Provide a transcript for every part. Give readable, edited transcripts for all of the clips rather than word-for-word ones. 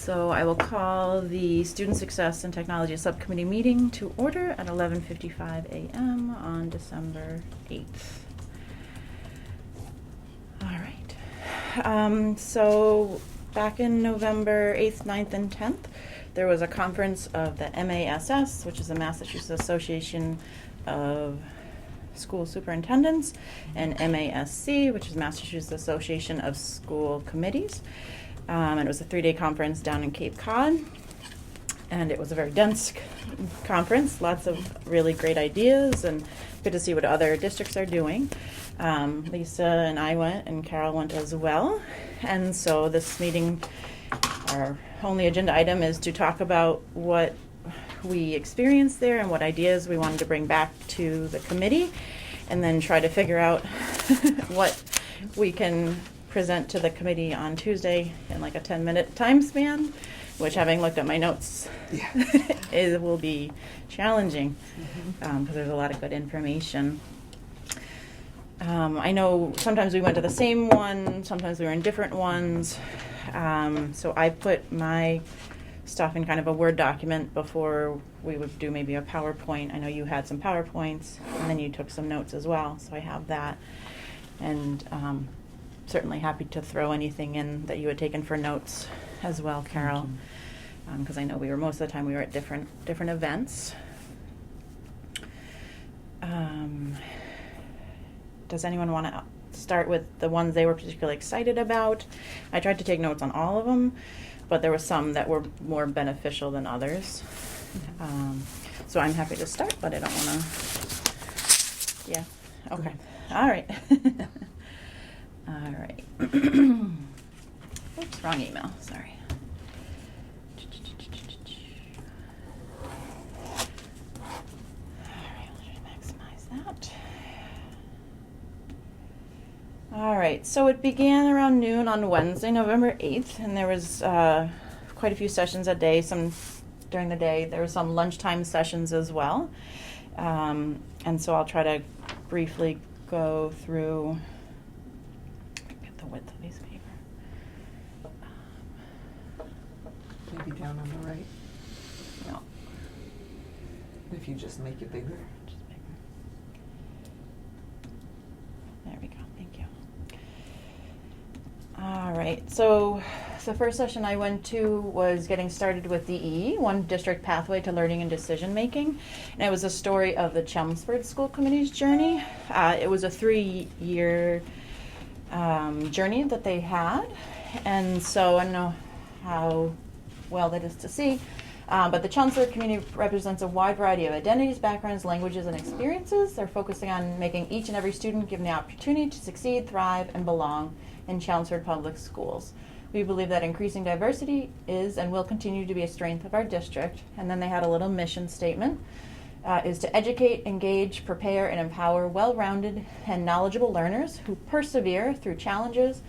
So I will call the Student Success and Technology Subcommittee meeting to order at 11:55 a.m. on December 8th. All right. So back in November 8th, 9th, and 10th, there was a conference of the MASS, which is the Massachusetts Association of School Superintendents, and MASC, which is Massachusetts Association of School Committees. And it was a 3-day conference down in Cape Cod. And it was a very dense conference, lots of really great ideas, and good to see what other districts are doing. Lisa and I went, and Carol went as well. And so this meeting, our only agenda item is to talk about what we experienced there and what ideas we wanted to bring back to the committee, and then try to figure out what we can present to the committee on Tuesday in like a 10-minute time span, which, having looked at my notes, it will be challenging because there's a lot of good information. I know sometimes we went to the same one, sometimes we were in different ones. So I put my stuff in kind of a Word document before we would do maybe a PowerPoint. I know you had some PowerPoints, and then you took some notes as well, so I have that. And certainly happy to throw anything in that you had taken for notes as well, Carol, because I know most of the time we were at different events. Does anyone want to start with the ones they were particularly excited about? I tried to take notes on all of them, but there were some that were more beneficial than others. So I'm happy to start, but I don't want to. Yeah. Okay. All right. All right. Oops, wrong email. Sorry. All right, let's maximize that. All right, so it began around noon on Wednesday, November 8th, and there was quite a few sessions a day. Some during the day. There were some lunchtime sessions as well. And so I'll try to briefly go through. Get the width of these paper. Maybe down on the right. No. If you just make it bigger. Just bigger. There we go. Thank you. All right. So the first session I went to was getting started with DE, One District Pathway to Learning and Decision Making. And it was a story of the Chelmsford School Committee's journey. It was a 3-year journey that they had. And so I don't know how well that is to see. But the Chelmsford community represents a wide variety of identities, backgrounds, languages, and experiences. They're focusing on making each and every student given the opportunity to succeed, thrive, and belong in Chelmsford Public Schools. We believe that increasing diversity is and will continue to be a strength of our district. And then they had a little mission statement, is to educate, engage, prepare, and empower well-rounded and knowledgeable learners who persevere through challenges,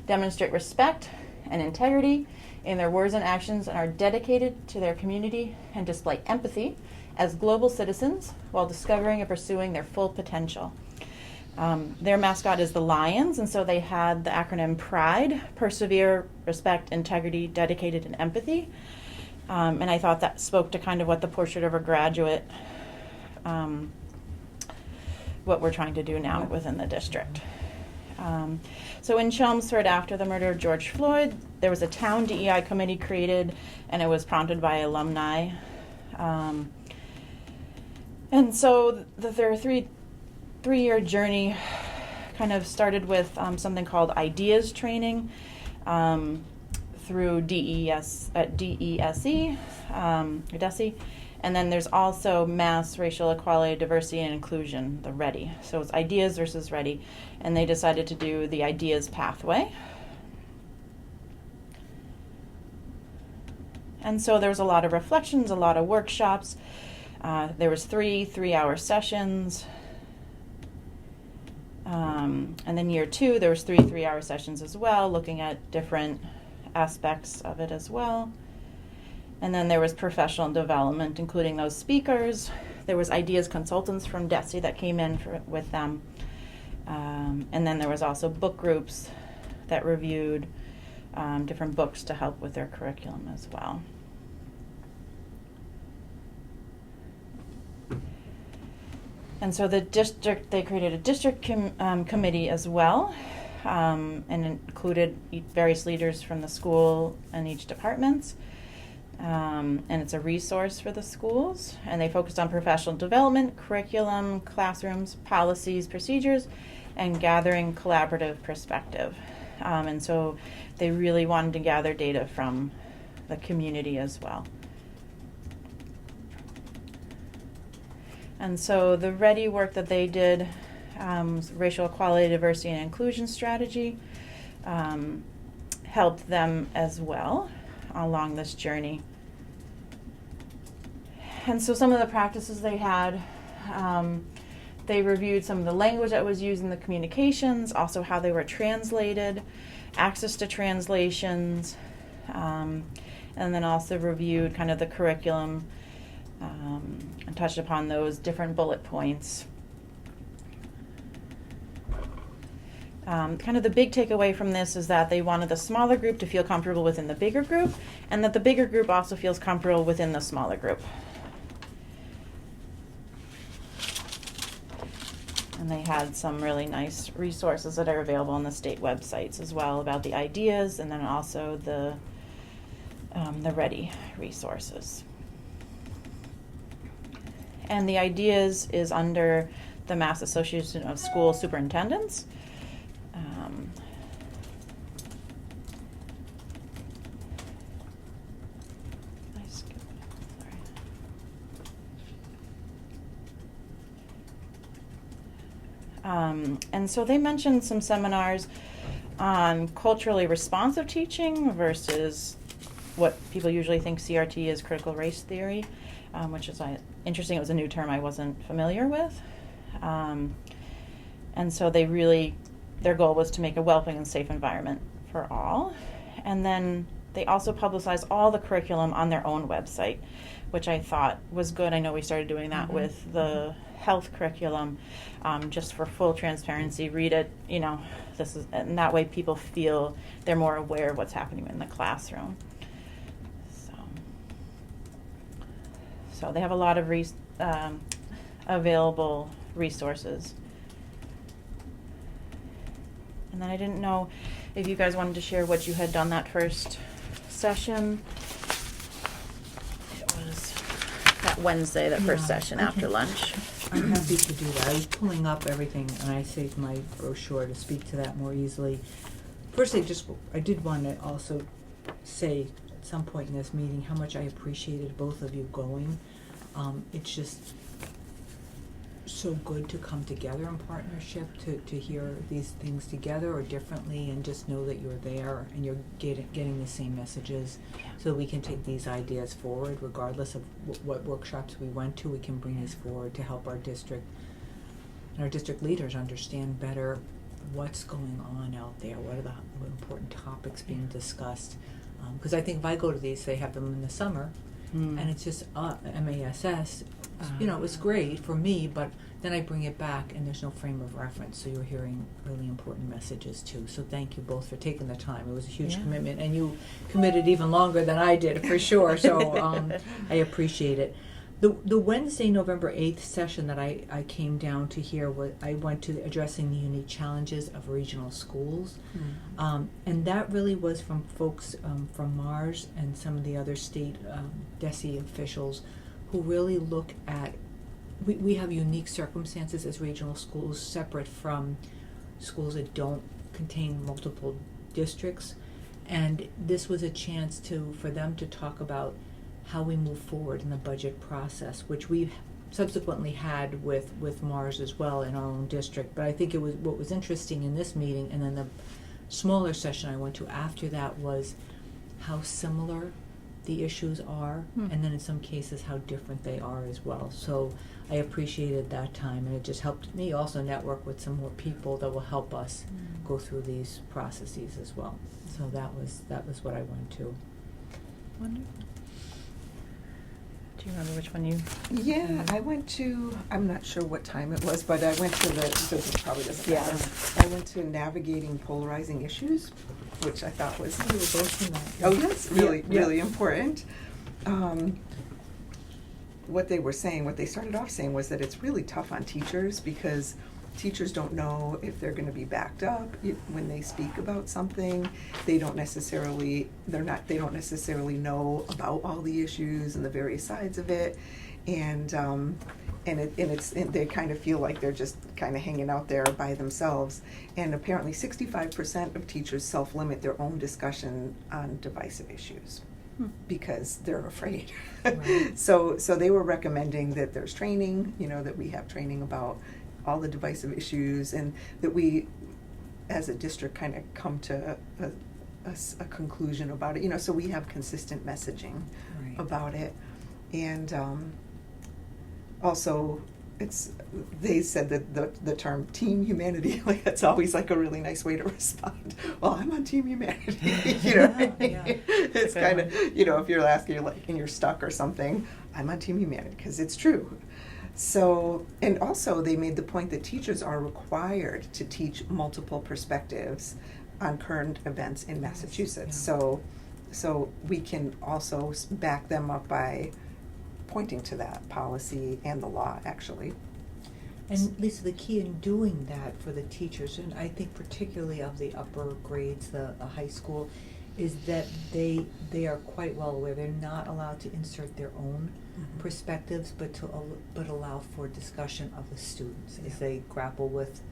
demonstrate respect and integrity in their words and actions, and are dedicated to their community and display empathy as global citizens while discovering and pursuing their full potential. Their mascot is the Lions, and so they had the acronym PRIDE: Persevere, Respect, Integrity, Dedicated, and Empathy. And I thought that spoke to kind of what the portrait of a graduate, what we're trying to do now within the district. So in Chelmsford, after the murder of George Floyd, there was a town DEI committee created, and it was prompted by alumni. And so their three-year journey kind of started with something called ideas training through DESE, and then there's also Mass Racial Equality, Diversity, and Inclusion, the READY. So it's ideas versus READY, and they decided to do the ideas pathway. And so there was a lot of reflections, a lot of workshops. There was 3-3-hour sessions. And then year 2, there was 3-3-hour sessions as well, looking at different aspects of it as well. And then there was professional development, including those speakers. There was ideas consultants from DESE that came in with them. And then there was also book groups that reviewed different books to help with their curriculum as well. And so the district, they created a district committee as well, and included various leaders from the school and each departments. And it's a resource for the schools, and they focused on professional development, curriculum, classrooms, policies, procedures, and gathering collaborative perspective. And so they really wanted to gather data from the community as well. And so the READY work that they did, racial equality, diversity, and inclusion strategy, helped them as well along this journey. And so some of the practices they had, they reviewed some of the language that was used in the communications, also how they were translated, access to translations, and then also reviewed kind of the curriculum, and touched upon those different bullet points. Kind of the big takeaway from this is that they wanted the smaller group to feel comfortable within the bigger group, and that the bigger group also feels comfortable within the smaller group. And they had some really nice resources that are available on the state websites as well about the ideas, and then also the READY resources. And the ideas is under the Mass Association of School Superintendents. I skipped it, sorry. And so they mentioned some seminars on culturally responsive teaching versus what people usually think CRT is, critical race theory, which is interesting. It was a new term I wasn't familiar with. And so they really, their goal was to make a welcoming and safe environment for all. And then they also publicized all the curriculum on their own website, which I thought was good. I know we started doing that with the health curriculum, just for full transparency. Read it, and that way people feel they're more aware of what's happening in the classroom. So they have a lot of available resources. And then I didn't know if you guys wanted to share what you had done that first session. It was that Wednesday, that first session after lunch. I'm happy to do that. I was pulling up everything, and I saved my brochure to speak to that more easily. First, I did want to also say at some point in this meeting how much I appreciated both of you going. It's just so good to come together in partnership, to hear these things together or differently, and just know that you're there and you're getting the same messages, so we can take these ideas forward regardless of what workshops we went to. We can bring these forward to help our district and our district leaders understand better what's going on out there, what are the important topics being discussed, because I think if I go to these, they have them in the summer, and it's just MASS. It's great for me, but then I bring it back and there's no frame of reference, so you're hearing really important messages too. So thank you both for taking the time. It was a huge commitment, and you committed even longer than I did, for sure, so I appreciate it. The Wednesday, November 8th session that I came down to hear, I went to addressing the unique challenges of regional schools. And that really was from folks from Mars and some of the other state DESE officials who really look at, we have unique circumstances as regional schools, separate from schools that don't contain multiple districts. And this was a chance for them to talk about how we move forward in the budget process, which we've subsequently had with Mars as well in our own district. But I think what was interesting in this meeting, and then the smaller session I went to after that, was how similar the issues are, and then in some cases how different they are as well. So I appreciated that time, and it just helped me also network with some more people that will help us go through these processes as well. So that was what I went to. Wonderful. Do you remember which one you? Yeah, I went to, I'm not sure what time it was, but I went to it probably doesn't Yeah. matter. I went to Navigating Polarizing Issues, which I thought was, We were both in that. oh yes, really, Yeah. really important. What they were saying, what they started off saying was that it's really tough on teachers because teachers don't know if they're going to be backed up when they speak about something. They don't necessarily know about all the issues and the various sides of it, and they kind of feel like they're just kind of hanging out there by themselves. And apparently 65% of teachers self-limit their own discussion on divisive issues because they're afraid. Right. So they were recommending that there's training, that we have training about all the divisive issues, and that we, as a district, kind of come to a conclusion about it, so we have consistent messaging Right. about it. And also, they said that the term team humanity, like that's always like a really nice way to respond. Well, I'm on team humanity, Yeah. It's kind of, if you're asking, and you're stuck or something, I'm on team humanity, because it's true. So, and also they made the point that teachers are required to teach multiple perspectives on current events in Massachusetts. Yeah. So we can also back them up by pointing to that policy and the law, actually. And Lisa, the key in doing that for the teachers, and I think particularly of the upper grades, the high school, is that they are quite well aware they're not allowed to insert their own perspectives, but allow for discussion of the students as they grapple with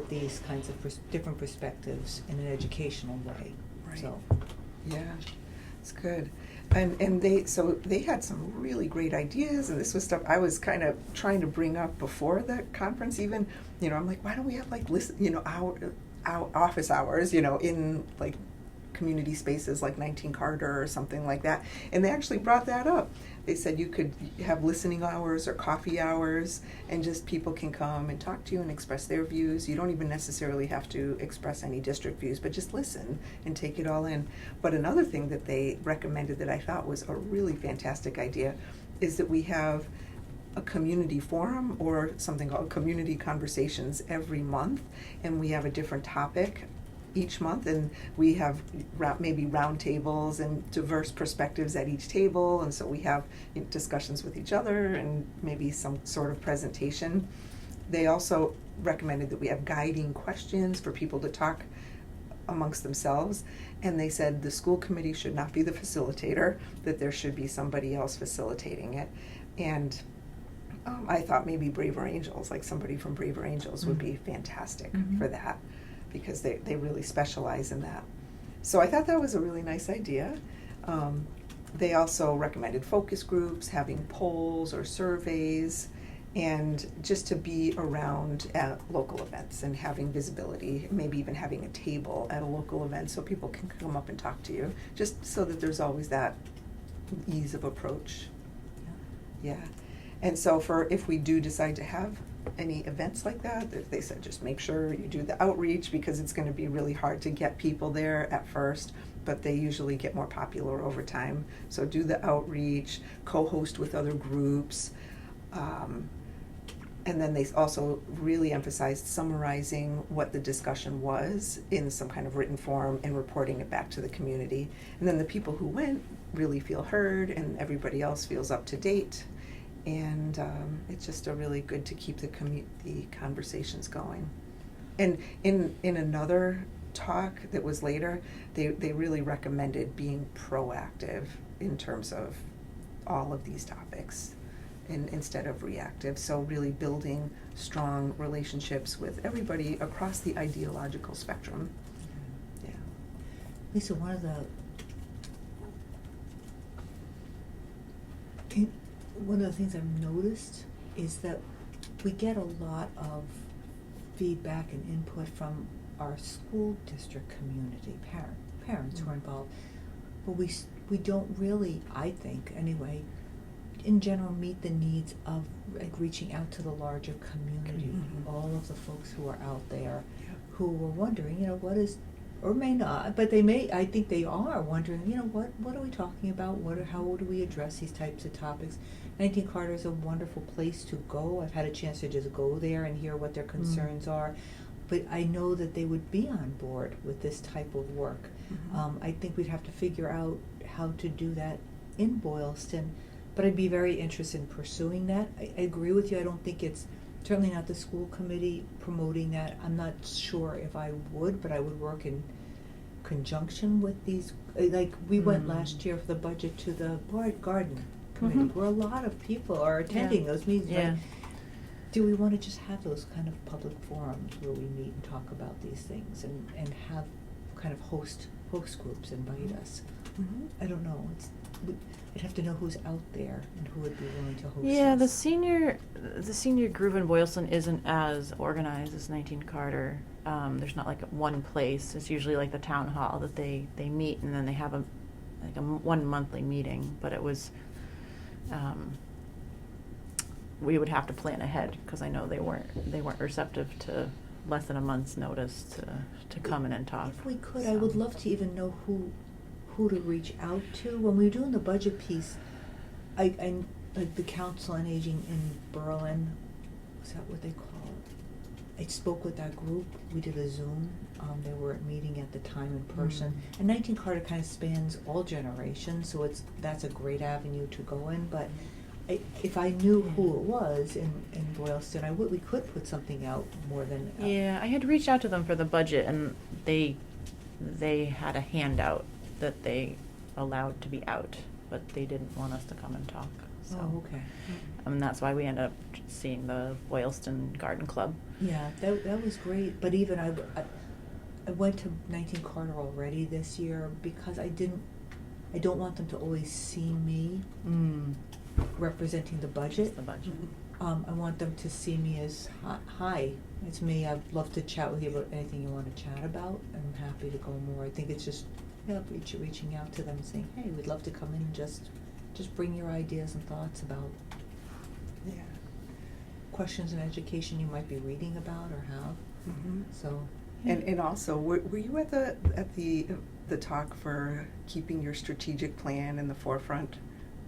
these kinds of different perspectives in an educational way. Right. So, yeah, it's good. And they had some really great ideas, and this was stuff I was kind of trying to bring up before the conference even. I'm like, why don't we have our office hours, in like community spaces like 19 Carter or something like that. And they actually brought that up. They said you could have listening hours or coffee hours, and just people can come and talk to you and express their views. You don't even necessarily have to express any district views, but just listen and take it all in. But another thing that they recommended that I thought was a really fantastic idea is that we have a community forum or something called community conversations every month, and we have a different topic each month, and we have maybe round tables and diverse perspectives at each table, and so we have discussions with each other and maybe some sort of presentation. They also recommended that we have guiding questions for people to talk amongst themselves, and they said the school committee should not be the facilitator, that there should be somebody else facilitating it. And I thought maybe Braver Angels, like somebody from Braver Angels would be fantastic for that, because they really specialize in that. So I thought that was a really nice idea. They also recommended focus groups, having polls or surveys, and just to be around at local events and having visibility, maybe even having a table at a local event so people can come up and talk to you, just so that there's always that ease of approach. Yeah. And so if we do decide to have any events like that, they said just make sure you do the outreach, because it's going to be really hard to get people there at first, but they usually get more popular over time. So do the outreach, co-host with other groups, and then they also really emphasized summarizing what the discussion was in some kind of written form and reporting it back to the community. And then the people who went really feel heard, and everybody else feels up to date. And it's just a really good to keep the conversations going. And in another talk that was later, they really recommended being proactive in terms of all of these topics, instead of reactive. So really building strong relationships with everybody across the ideological spectrum. Yeah. Lisa, one of the things I've noticed is that we get a lot of feedback and input from our school district community, parents who are involved, but we don't really, I think anyway, in general, meet the needs of reaching out to the larger community, all of the folks who are out there who were wondering, or may not, but they may, I think they are wondering, what are we talking about? How do we address these types of topics? 19 Carter is a wonderful place to go. I've had a chance to just go there and hear what their concerns are. But I know that they would be on board with this type of work. I think we'd have to figure out how to do that in Boylston, but I'd be very interested in pursuing that. I agree with you. I don't think it's certainly not the school committee promoting that. I'm not sure if I would, but I would work in conjunction with these. Like we went last year for the budget to the garden committee, where a lot of people are attending those meetings. Yeah. Right? Do we want to just have those kind of public forums where we meet and talk about these things and have kind of host groups invite us? I don't know. I'd have to know who's out there and who would be willing to host. Yeah, us. the senior group in Boylston isn't as organized as 19 Carter. There's not like one place. It's usually like the town hall that they meet, and then they have one monthly meeting. But it was, we would have to plan ahead because I know they weren't receptive to less than a month's notice to come in and talk. If we could, I would love to even know who to reach out to. When we were doing the budget piece, I like the Council on Aging in Berlin, is that what they call it? I spoke with that group. We did a Zoom. They were meeting at the time in person. And 19 Carter kind of spans all generations, so that's a great avenue to go in. But if I knew who it was in Boylston, we could put something out more than. Yeah, I had reached out to them for the budget, and they had a handout that they allowed to be out, but they didn't want us to come and talk. So. Oh, okay. And that's why we ended up seeing the Boylston Garden Club. Yeah, that was great. But even I went to 19 Carter already this year because I don't want them to always see me representing the budget. It's the budget. I want them to see me as, hi, it's me. I'd love to chat with you about anything you want to chat about. I'm happy to go more. I think it's just reaching out to them and saying, hey, we'd love to come in and just bring your ideas and thoughts about questions in education you might be reading about or have. So. And also, were you at the talk for keeping your strategic plan in the forefront?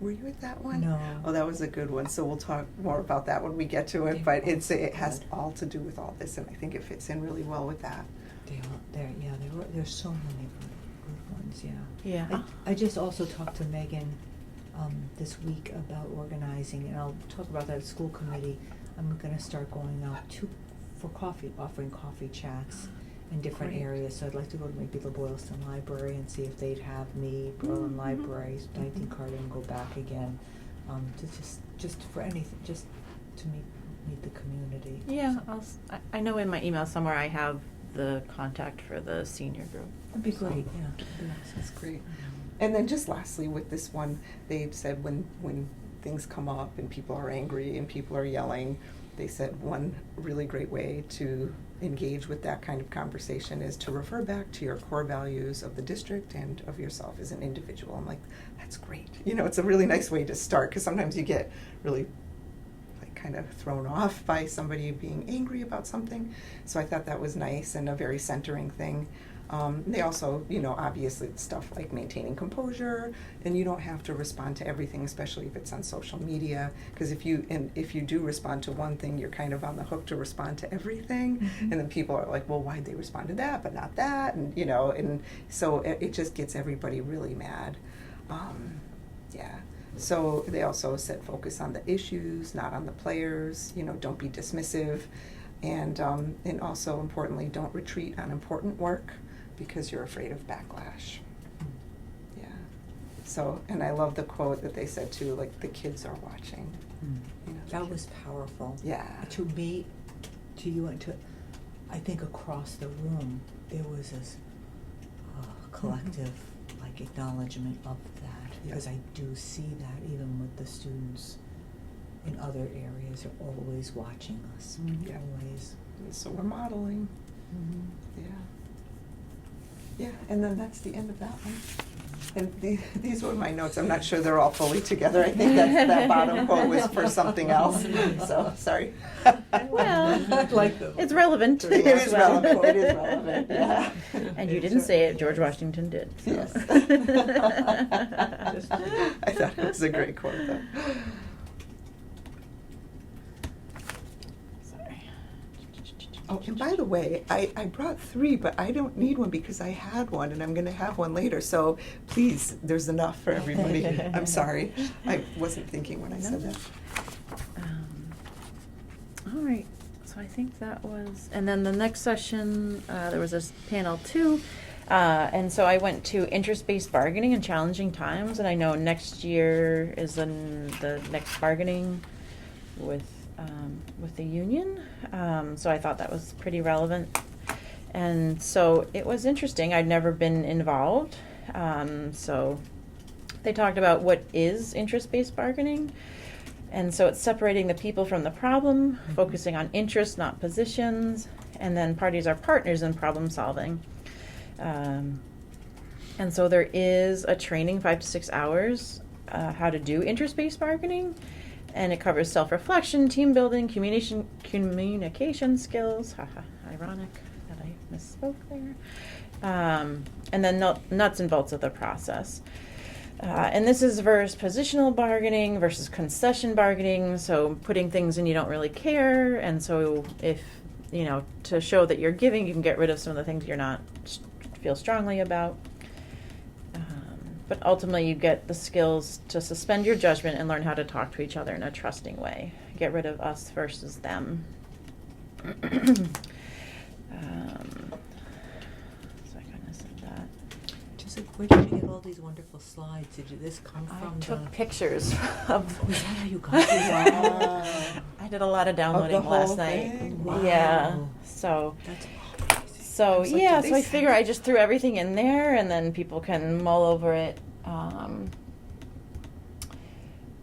Were you at that one? No. Oh, that was a good one. So we'll talk more about that when we get to it. But it has all to do with all this, and I think it fits in really well with that. There's so many good ones. Yeah. Yeah. I just also talked to Megan this week about organizing, and I'll talk about that at school committee. I'm going to start going out for coffee, offering coffee chats in different areas. So I'd like to go to maybe the Boylston Library and see if they'd have me, Berlin Libraries, 19 Carter, and go back again, to just for anything, just to meet the community. Yeah, I know in my email somewhere I have the contact for the senior group. That'd be great. Yeah, That's great. And then just lastly with this one, they said when things come up and people are angry and people are yelling, they said one really great way to engage with that kind of conversation is to refer back to your core values of the district and of yourself as an individual. I'm like, that's great. It's a really nice way to start, because sometimes you get really kind of thrown off by somebody being angry about something. So I thought that was nice and a very centering thing. They also, obviously stuff like maintaining composure, and you don't have to respond to everything, especially if it's on social media, because if you do respond to one thing, you're kind of on the hook to respond to everything, and then people are like, well, why'd they respond to that but not that, and and so it just gets everybody really mad. So they also said focus on the issues, not on the players. Don't be dismissive, and also importantly, don't retreat on important work because you're afraid of backlash. Yeah. So, and I love the quote that they said too, like, the kids are watching. That was powerful. Yeah. To me, to you, and to, I think across the room, there was this collective acknowledgement of that, because I do see that even with the students in other areas are always watching us. Always. So we're modeling. Yeah. Yeah, and then that's the end of that one. And these were my notes. I'm not sure they're all fully together. I think that bottom quote was for something else. So, sorry. Well, I like them. it's relevant. It as is well. relevant. It is relevant, yeah. And you didn't say it, George Washington did. So. Yes. I thought it was a great quote, though. Sorry. Oh, and by the way, I brought 3, but I don't need one because I had one, and I'm going to have one later. So please, there's enough for everybody. I'm sorry. I wasn't thinking when I said that. All right. So I think that was, and then the next session, there was this panel 2. And so I went to interest-based bargaining and challenging times, and I know next year is the next bargaining with the union. So I thought that was pretty relevant. And so it was interesting. I'd never been involved. So they talked about what is interest-based bargaining. And so it's separating the people from the problem, focusing on interests, not positions. And then parties are partners in problem solving. And so there is a training, 5 to 6 hours, how to do interest-based bargaining. And it covers self-reflection, team building, communication skills. Haha, ironic that I misspoke there. And then nuts and bolts of the process. And this is versus positional bargaining versus concession bargaining. So putting things in you don't really care. And so if, to show that you're giving, you can get rid of some of the things you're not feel strongly about. But ultimately, you get the skills to suspend your judgment and learn how to talk to each other in a trusting way. Get rid of us versus them. So I kind of said that. Just like, where did you get all these wonderful slides? Did this come from I took the... pictures of. Was that how you got it? Wow. I did a lot of downloading Of the last whole night. thing? Wow. Yeah. So. That's crazy. So was like, yeah, did so they I figure send- I just threw everything in there, and then people can mull over it.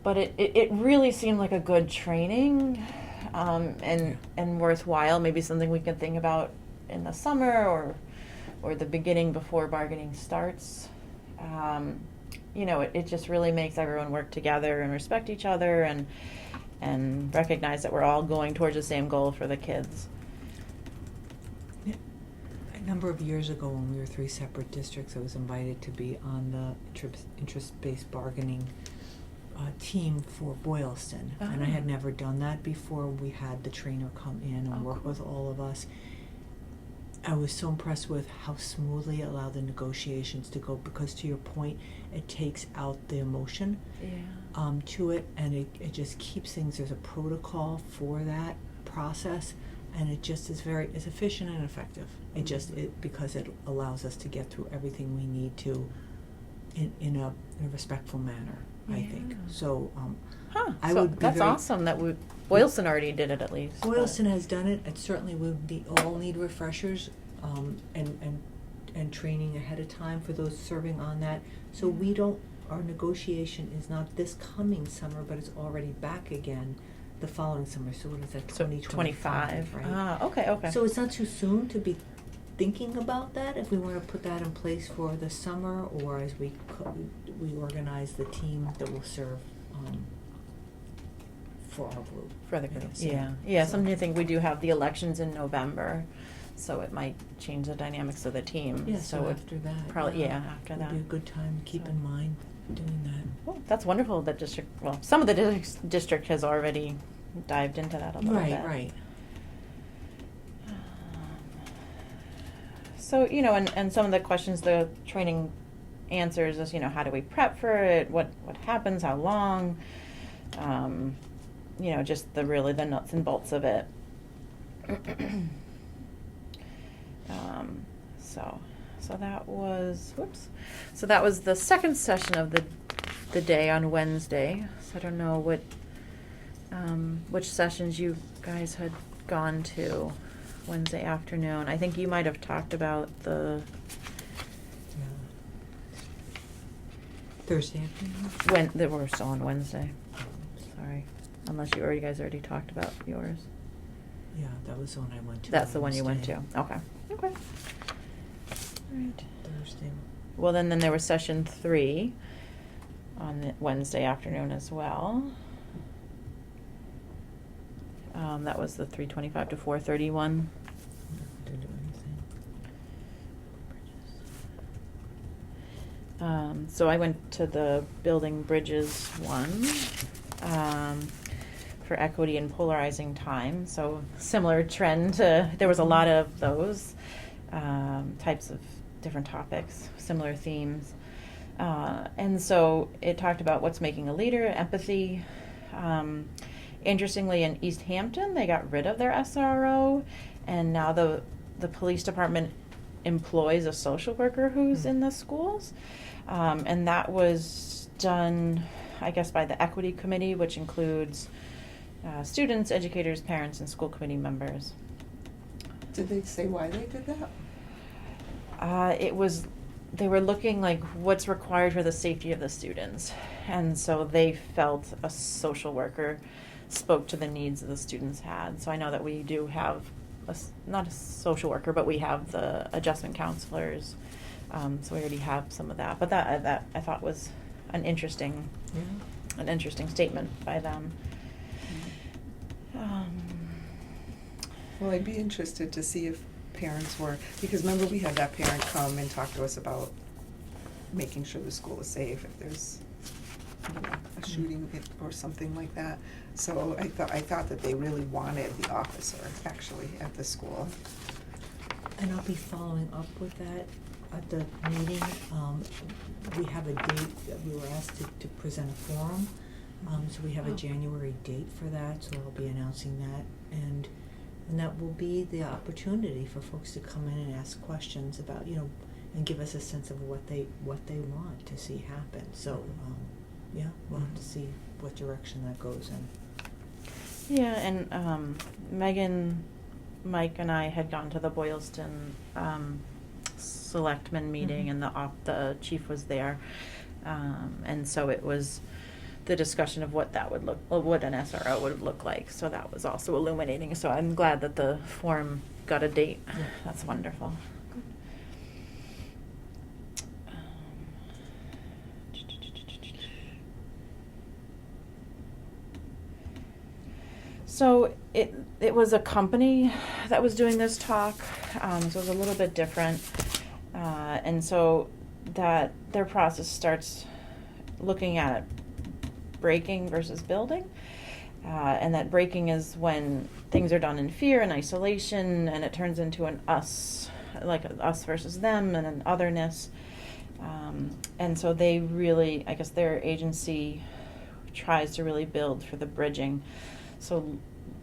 But it really seemed like a good training, and worthwhile. Maybe something we can think about in the summer or the beginning before bargaining starts. It just really makes everyone work together and respect each other and recognize that we're all going towards the same goal for the kids. A number of years ago, when we were 3 separate districts, I was invited to be on the interest-based bargaining team for Boylston. And I had never done that before. We had the trainer come in and work with all of us. I was so impressed with how smoothly it allowed the negotiations to go, because to your point, it takes out the emotion to it, and it just keeps things, there's a protocol for that process, and it just is it's efficient and effective. Because it allows us to get through everything we need to in a respectful manner, I think. So I would be that's awesome that Boylston already did it at least. Boylston has done it. It certainly would all need refreshers and training ahead of time for those serving on that. So our negotiation is not this coming summer, but it's already back again the following summer. So what is that, 2025, right? Okay. So it's not too soon to be thinking about that, if we want to put that in place for the summer, or as we organize the team that will serve for our group. For the group, Yes, yeah. So- Something to think, we do have the elections in November, so it might change the dynamics of the team. Yeah, so it after that. probably, after that. Would be a good time to keep in mind doing that. Well, that's wonderful that some of the district has already dived into that a little bit. Right. So, and some of the questions the training answers is, how do we prep for it? What happens? How long? Just the nuts and bolts of it. So that was, So that was the second session of the day on Wednesday. So I don't know which sessions you guys had gone to Wednesday afternoon. I think you might have talked about the Thursday afternoon? when they were still on Wednesday. Sorry, unless you guys already talked about yours. Yeah, that was the one I went to. That's the one you went to. Wednesday. Okay. Right. Thursday. Well, then there was session 3 on the Wednesday afternoon as well. That was the 3:25 to 4:31. Didn't do anything. So I went to the building bridges one for equity and polarizing time. So similar trend to, there was a lot of those types of different topics, similar themes. And so it talked about what's making a leader, empathy. Interestingly, in East Hampton, they got rid of their SRO, and now the police department employs a social worker who's in the schools. And that was done, I guess, by the equity committee, which includes students, educators, parents, and school committee members. Did they say why they did that? They were looking like what's required for the safety of the students. And so they felt a social worker spoke to the needs that the students had. So I know that we do have, not a social worker, but we have the adjustment counselors. So we already have some of that. But that I thought was an interesting statement by them. Well, I'd be interested to see if parents were, because remember we had that parent come and talk to us about making sure the school is safe if there's, you know, a shooting or something like that. So I thought that they really wanted the officer actually at the school. And I'll be following up with that at the meeting. We have a date that we were asked to present a forum. So we have a January date for that, so I'll be announcing that. And that will be the opportunity for folks to come in and ask questions about, you know, and give us a sense of what they want to see happen. So, yeah, we'll have to see what direction that goes in. Yeah, and Megan, Mike, and I had gone to the Boylston selectmen meeting, and the chief was there, and so it was the discussion of what that would look, what an SRO would look like. So that was also illuminating. So I'm glad that the forum got a date. Yeah. That's wonderful. So it was a company that was doing this talk, so it was a little bit different, and so that their process starts looking at breaking versus building, and that breaking is when things are done in fear and isolation, and it turns into an us, like us versus them, and an otherness, and so they really, I guess their agency tries to really build for the bridging. So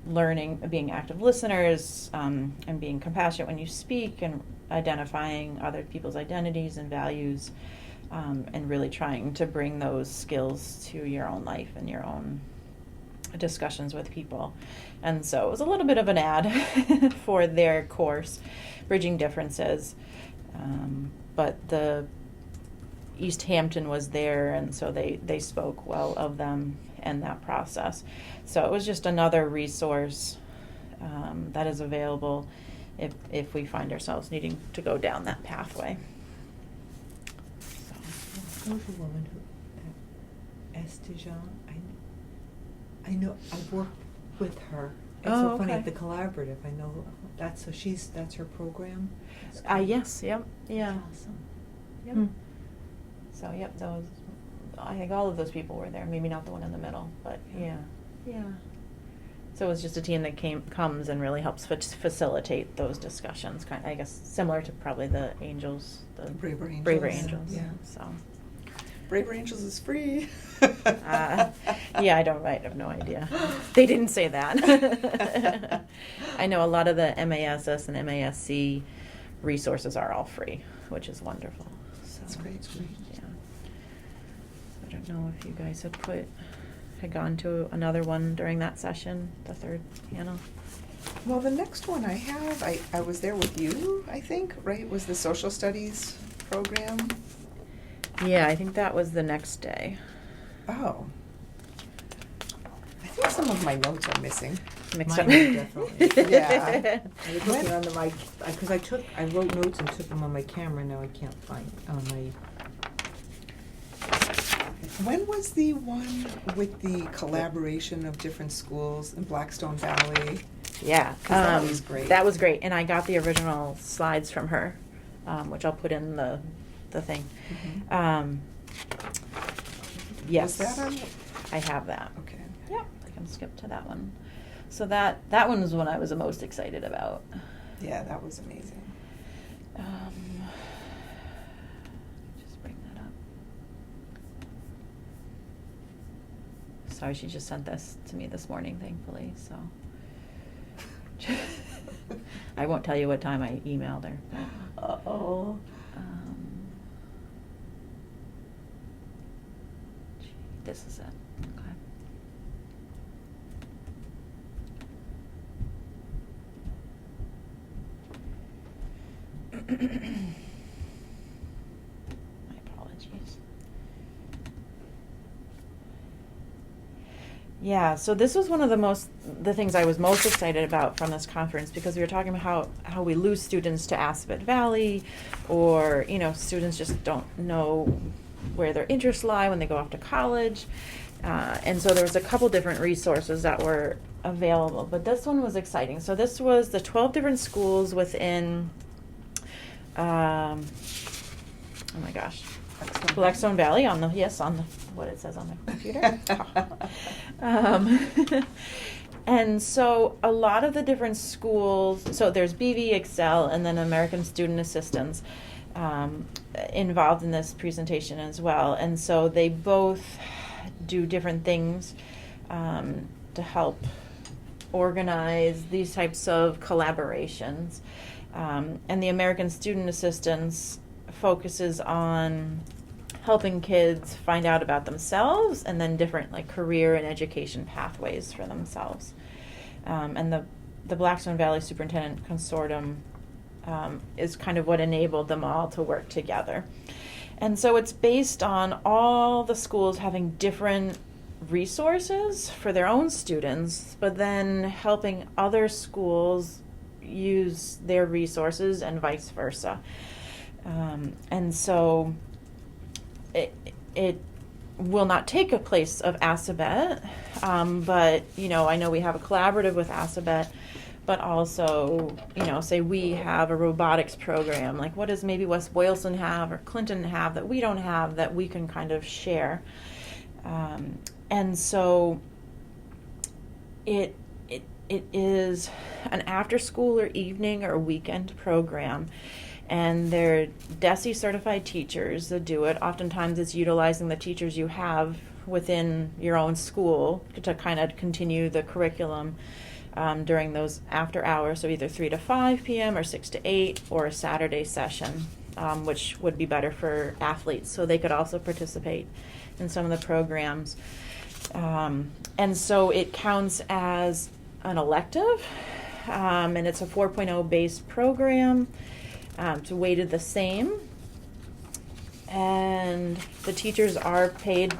learning, being active listeners, and being compassionate when you speak, and identifying other people's identities and values, and really trying to bring those skills to your own life and your own discussions with people. And so it was a little bit of an ad for their course, Bridging Differences, but the East Hampton was there, and so they spoke well of them and that process. So it was just another resource that is available if we find ourselves needing to go down that pathway. So. There was a woman who, Estejan, I know, I've worked with her. It's so funny, okay. at the Collaborative, I know, that's her program? Yes, yep, yeah. That's awesome. Yep. So, yep, those, I think all of those people were there, maybe not the one in the middle, but yeah. So it was just a team that comes and really helps facilitate those discussions, kind of, I guess, similar to probably the Angels, the Braver Angels. Braver Angels, Yeah. so. Braver Angels is free. Yeah, I have no idea. They didn't say that. I know a lot of the MASS and MASC resources are all free, which is wonderful. So, That's great. yeah. I don't know if you guys had gone to another one during that session, the third panel. Well, the next one I have, I was there with you, I think, right? Was the social studies program? Yeah, I think that was the next day. Oh. I think some of my notes are missing. Mixed Mine up. are definitely. Yeah. I was looking on the mic, because I wrote notes and took them on my camera, now I can't find, on my, When was the one with the collaboration of different schools in Blackstone Valley? Yeah, 'Cause that was great. That was great, and I got the original slides from her, which I'll put in the thing. Mhm. Yes, Was that on? I have that. Okay. Yep, I can skip to that one. So that one was one I was the most excited about. Yeah, that was amazing. Just bring that up. Sorry, she just sent this to me this morning, thankfully, so. I won't tell you what time I emailed her. Uh-oh. This is it. Okay. My apologies. Yeah, so this was one of the things I was most excited about from this conference, because we were talking about how we lose students to Assabet Valley, or, students just don't know where their interests lie when they go off to college. And so there was a couple different resources that were available, but this one was exciting. So this was the 12 different schools within, oh my gosh, Blackstone Valley on the what it says on the computer. And so a lot of the different schools, so there's BV, Excel, and then American Student Assistance involved in this presentation as well. And so they both do different things to help organize these types of collaborations. And the American Student Assistance focuses on helping kids find out about themselves, and then different career and education pathways for themselves. And the Blackstone Valley Superintendent Consortium is kind of what enabled them all to work together. And so it's based on all the schools having different resources for their own students, but then helping other schools use their resources and vice versa. And so it will not take a place of Assabet, but I know we have a collaborative with Assabet, but also say we have a robotics program, like what does maybe West Boylston have or Clinton have that we don't have, that we can kind of share. And so it is an after school or evening or weekend program. And they're DESE certified teachers that do it. Oftentimes it's utilizing the teachers you have within your own school to kind of continue the curriculum during those after hours, so either 3 to 5 p.m. or 6 to 8, or a Saturday session, which would be better for athletes, so they could also participate in some of the programs. And so it counts as an elective, and it's a 4.0 based program. It's weighted the same, and the teachers are paid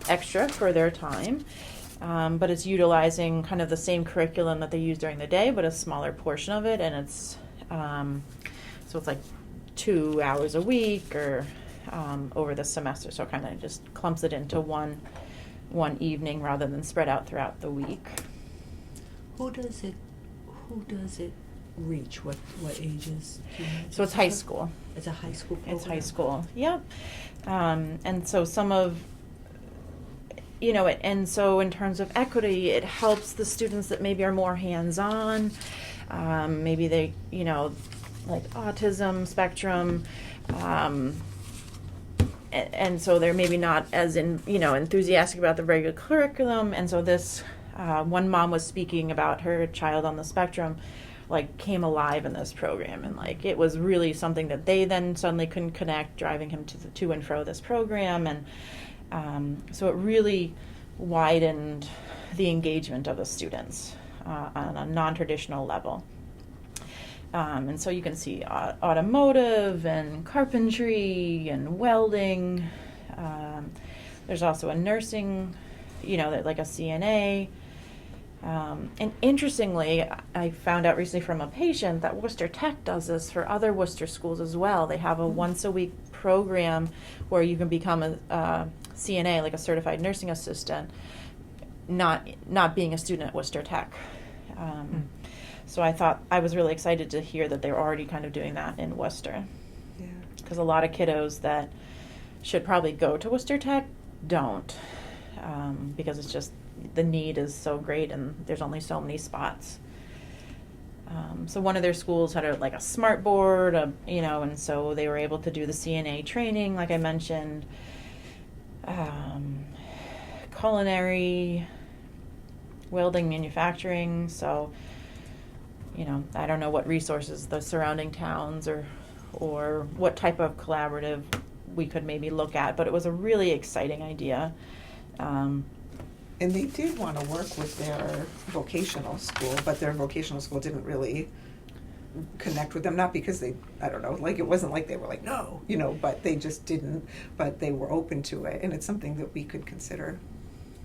extra for their time, but it's utilizing kind of the same curriculum that they use during the day, but a smaller portion of it, and it's so it's like 2 hours a week or over the semester, so it kind of just clumps it into one evening rather than spread out throughout the week. Who does it reach? What ages? Do you know? So it's high school. It's a high school program? It's high school, yep. And so some of, and so in terms of equity, it helps the students that maybe are more hands-on. Maybe they, like autism spectrum, and so they're maybe not as enthusiastic about the regular curriculum. And so this one mom was speaking about her child on the spectrum, came alive in this program, and it was really something that they then suddenly couldn't connect, driving him to and fro this program, and so it really widened the engagement of the students on a non-traditional level. And so you can see automotive and carpentry and welding. There's also a nursing, like a CNA. And interestingly, I found out recently from a patient that Worcester Tech does this for other Worcester schools as well. They have a once-a-week program where you can become a CNA, like a certified nursing assistant, not being a student at Worcester Tech. So I was really excited to hear that they're already kind of doing that in Worcester. Yeah. Because a lot of kiddos that should probably go to Worcester Tech don't, because it's just the need is so great and there's only so many spots. So one of their schools had a smart board, and so they were able to do the CNA training, like I mentioned, culinary, welding, manufacturing. So, I don't know what resources the surrounding towns or what type of collaborative we could maybe look at, but it was a really exciting idea. And they did want to work with their vocational school, but their vocational school didn't really connect with them. Not because it wasn't like they were like, no, but they just didn't, but they were open to it. And it's something that we could consider.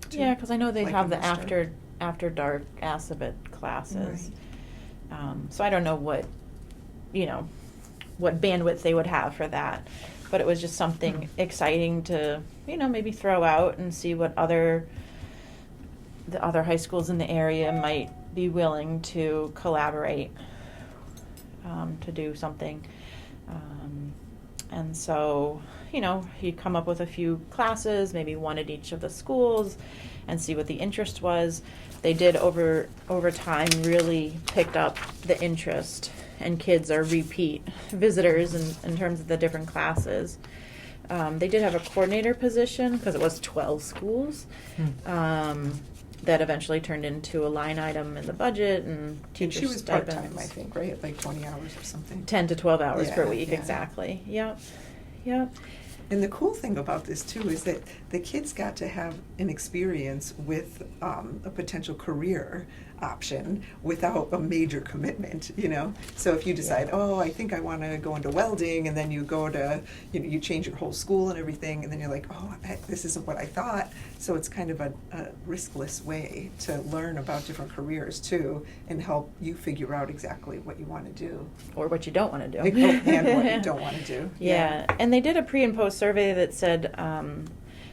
Yeah, because I know they like have the in Worcester. after dark ASABET classes. Right. So I don't know what bandwidth they would have for that. But it was just something exciting to, maybe throw out and see what the other high schools in the area might be willing to collaborate to do something. And so, you come up with a few classes, maybe one at each of the schools, and see what the interest was. They did over time really picked up the interest, and kids are repeat visitors in terms of the different classes. They did have a coordinator position because it was 12 schools. That eventually turned into a line item in the budget and teacher she was stipends. part-time, I think, right? Like 20 hours or something. 10 to 12 hours per Yeah, week, yeah. exactly. Yep. And the cool thing about this too is that the kids got to have an experience with a potential career option without a major commitment, So if you decide, I think I want to go into welding, and then you go to, you change your whole school and everything, and then you're like, this isn't what I thought. So it's kind of a riskless way to learn about different careers too, and help you figure out exactly what you want to do. Or what you don't want to do. And what you don't want to do. Yeah, and they did a pre and post survey that said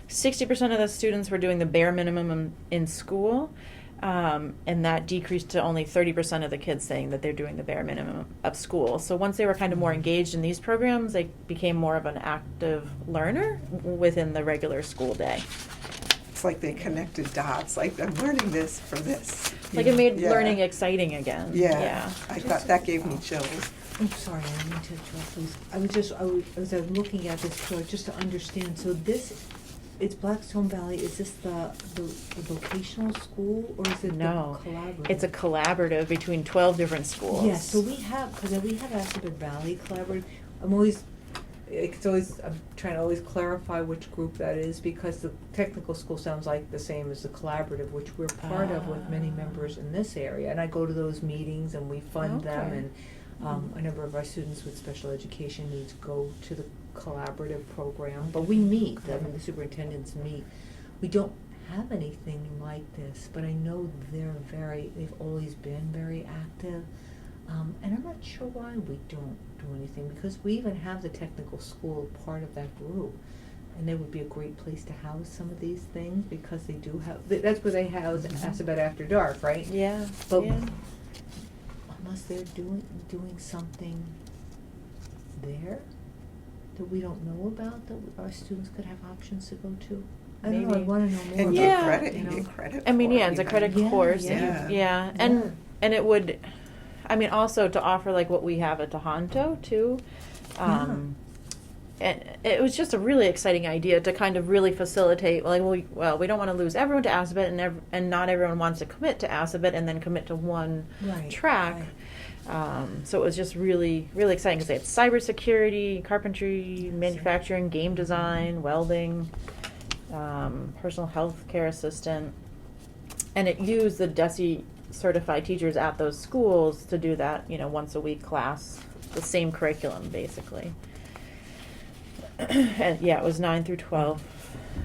60% of the students were doing the bare minimum in school, and that decreased to only 30% of the kids saying that they're doing the bare minimum of school. So once they were kind of more engaged in these programs, they became more of an active learner within the regular school day. It's like they connected dots, like I'm learning this for this. Like it made learning exciting again. Yeah. I thought that gave me chills. I'm sorry, I didn't mean to interrupt, please. I was looking at this tour just to understand, so it's Blackstone Valley, is this the vocational school, or is it No, the collaborative? it's a collaborative between 12 different schools. Yes, so we have Aspen Valley Collaborative. I'm trying to always clarify which group that is, because the technical school sounds like the same as the collaborative, which we're part of with many members in this area. And I go to those meetings and we fund them, Okay. and a number of our students with special education needs go to the collaborative program. But we meet, the superintendents meet. We don't have anything like this, but I know they've always been very active. And I'm not sure why we don't do anything, because we even have the technical school part of that group. And they would be a great place to house some of these things, because they do have, that's where they house ASABET After Dark, right? Yeah. But yeah. unless they're doing something there that we don't know about, that our students could have options to go to. I don't know, I Maybe. want to know more And about Yeah. that, get you know? credit I mean, for yeah, it it's a even. credit Yeah, course. yeah. And it would, also to offer like what we have at Tohoto too. And it was just a really exciting idea to kind of really facilitate. Like, we don't want to lose everyone to ASABET, and not everyone wants to commit to ASABET and then commit to one track. Right. So it was just really, really exciting because they had cybersecurity, carpentry, manufacturing, game design, welding, personal health care assistant, and it used the DESE certified teachers at those schools to do that, once a week class, the same curriculum basically. And it was 9 through 12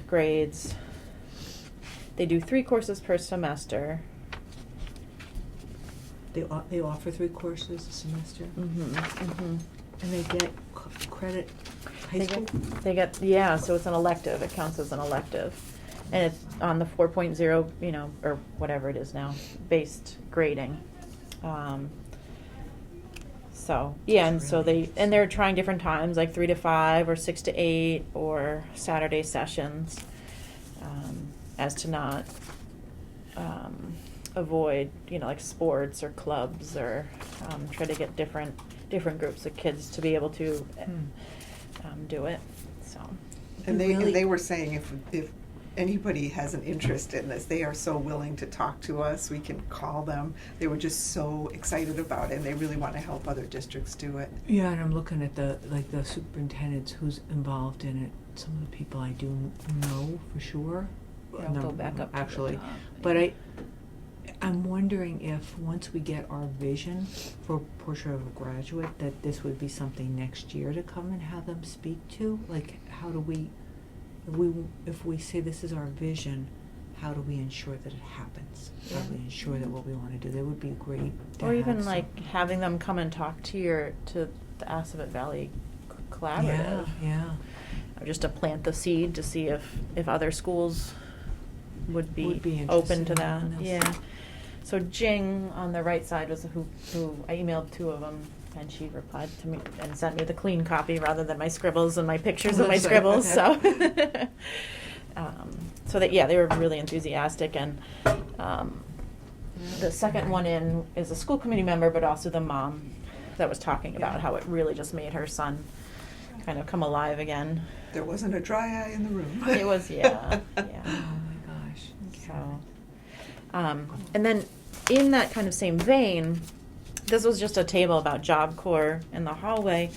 grades. They do 3 courses per semester. they offer 3 courses a semester, Mm-hmm. and they get credit high school. So it's an elective. It counts as an elective, and it's on the 4.0, or whatever it is now, based grading. So yeah, and That's so really they're trying different times, like 3 to 5 or 6 to 8 or Saturday sessions, as to not avoid like sports or clubs, or try to get different groups of kids to be able to do it. So And Really- they were saying if anybody has an interest in this, they are so willing to talk to us. We can call them. They were just so excited about it, and they really want to help other districts do it. Yeah, and I'm looking at the superintendents who's involved in it. Some of the people I do know for sure. yeah, we'll go back up to the actually, top. but I'm wondering if once we get our vision for Portrait of a Graduate, that this would be something next year to come and have them speak to. Like, how do we, if we say this is our vision, how do we ensure that it happens? How do we ensure that what we want to do? That would be great. To Or even have like having them come and talk to the Assabet Valley Collaborative. Yeah. Or just to plant the seed to see if other schools would be interested open to that. in this. Yeah. So Jing on the right side was who I emailed 2 of them, and she replied to me and sent me the clean copy rather than my scribbles and my pictures of my That's right. scribbles. So, so that they were really enthusiastic, and the second one in is a school committee member, but also the mom that was talking about how it really just made her son kind of come alive again. There wasn't a dry eye in the room. It was, yeah. Oh my gosh. So, and then in that kind of same vein, this was just a table about Job Corps in the hallway,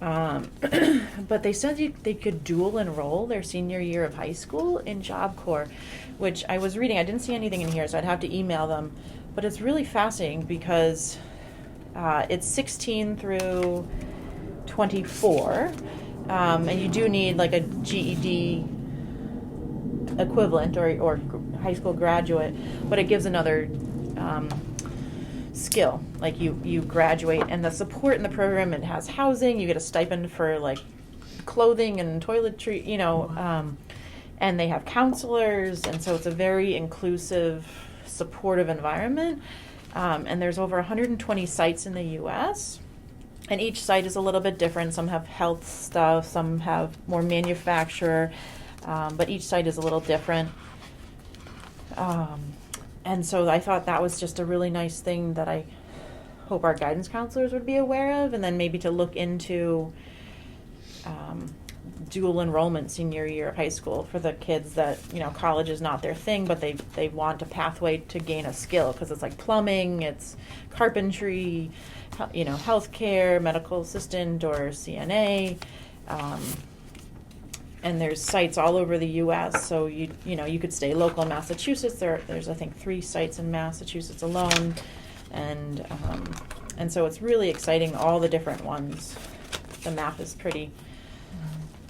but they said they could dual enroll their senior year of high school in Job Corps, which I was reading. I didn't see anything in here, so I'd have to email them. But it's really fascinating because it's 16 through 24, and you do need like a GED equivalent or high school graduate, but it gives another skill. Like you graduate, and the support in the program, it has housing, you get a stipend for like clothing and toiletry, and they have counselors, and so it's a very inclusive, supportive environment. And there's over 120 sites in the U.S., and each site is a little bit different. Some have health stuff, some have more manufacturer, but each site is a little different. And so I thought that was just a really nice thing that I hope our guidance counselors would be aware of, and then maybe to look into dual enrollment senior year of high school for the kids that, college is not their thing, but they want a pathway to gain a skill, because it's like plumbing, it's carpentry, healthcare, medical assistant, or CNA. And there's sites all over the U.S., so you could stay local in Massachusetts. There's I think 3 sites in Massachusetts alone, and so it's really exciting, all the different ones. The map is pretty,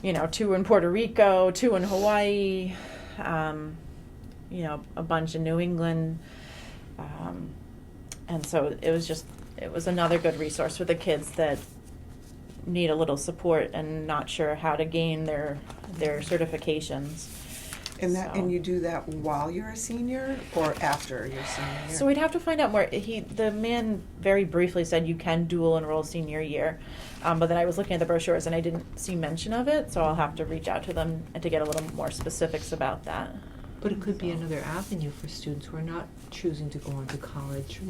2 in Puerto Rico, 2 in Hawaii, a bunch in New England, and so it was another good resource for the kids that need a little support and not sure how to gain their certifications. And you do that while you're a senior or after your senior year? So we'd have to find out more. The man very briefly said you can dual enroll senior year, but then I was looking at the brochures and I didn't see mention of it, so I'll have to reach out to them to get a little more specifics about that. But it could be another avenue for students who are not choosing to go on to college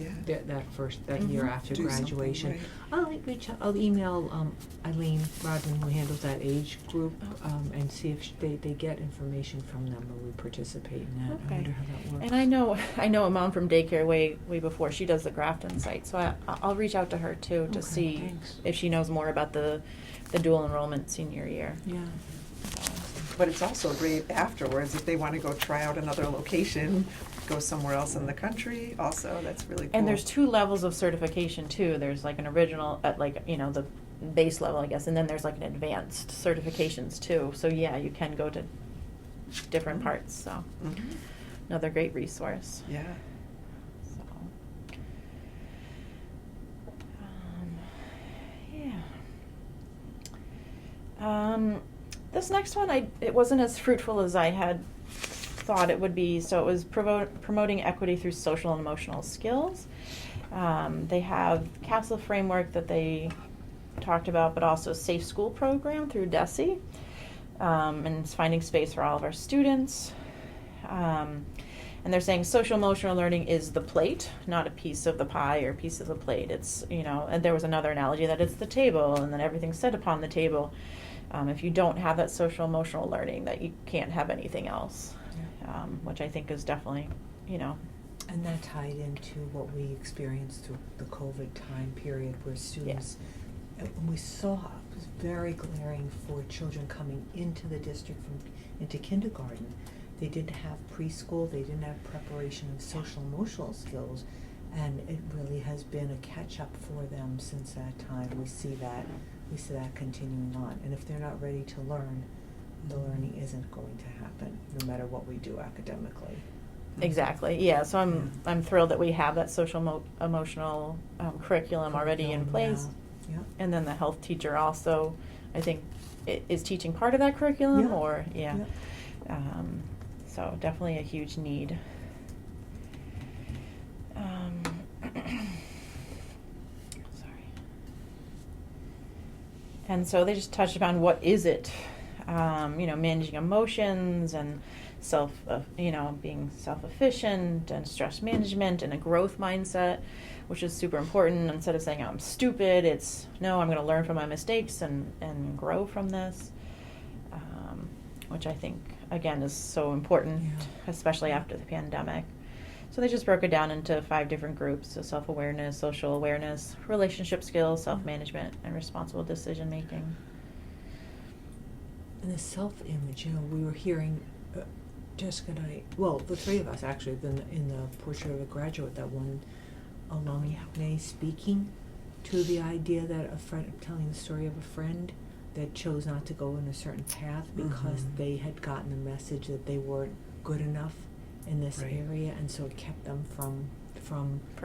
that year after Do something, graduation. right. I'll email Eileen Rodman, who handles that age group, and see if they get information from them when we participate in that. I wonder how that works. And I know a mom from daycare way before she does the Grafton site, so I'll reach out to her too to see thanks. if she knows more about the dual enrollment senior year. Yeah. But it's also great afterwards if they want to go try out another location, go somewhere else in the country. Also, that's really cool. And there's 2 levels of certification too. There's like an original at the base level, I guess, and then there's like an advanced certifications too. So yeah, you can go to different parts. So another great resource. Yeah. This next one, it wasn't as fruitful as I had thought it would be. So it was promoting equity through social and emotional skills. They have CASEL framework that they talked about, but also Safe School program through DESE, and it's finding space for all of our students. And they're saying social emotional learning is the plate, not a piece of the pie or piece of the plate. It's, and there was another analogy that it's the table and then everything's set upon the table. If you don't have that social emotional learning, that you can't have anything else, which I think is definitely, And that tied into what we experienced through the COVID time period where students, and we saw it was very glaring for children coming into the district into kindergarten. They didn't have preschool, they didn't have preparation of social emotional skills, and it really has been a catch up for them since that time. We see that continuing on. And if they're not ready to learn, the learning isn't going to happen, no matter what we do academically. Exactly. Yeah. So I'm thrilled that we have that social emotional curriculum already in place. Yeah. And then the health teacher also, I think, is teaching part of that curriculum. So definitely a huge need. Sorry. And so they just touched upon what is it, managing emotions and being self-efficient and stress management and a growth mindset, which is super important. Instead of saying I'm stupid, it's no, I'm going to learn from my mistakes and grow from this, which I think again is so important, especially after the pandemic. So they just broke it down into 5 different groups: so self-awareness, social awareness, relationship skills, self-management, and responsible decision making. And the self-image, we were hearing Jessica and I, well, the 3 of us actually, in the portrait of a graduate, that one alumni speaking to the idea that a friend, telling the story of a friend that chose not to go in a certain path because they had gotten the message that they weren't good enough in this area, and so it kept them from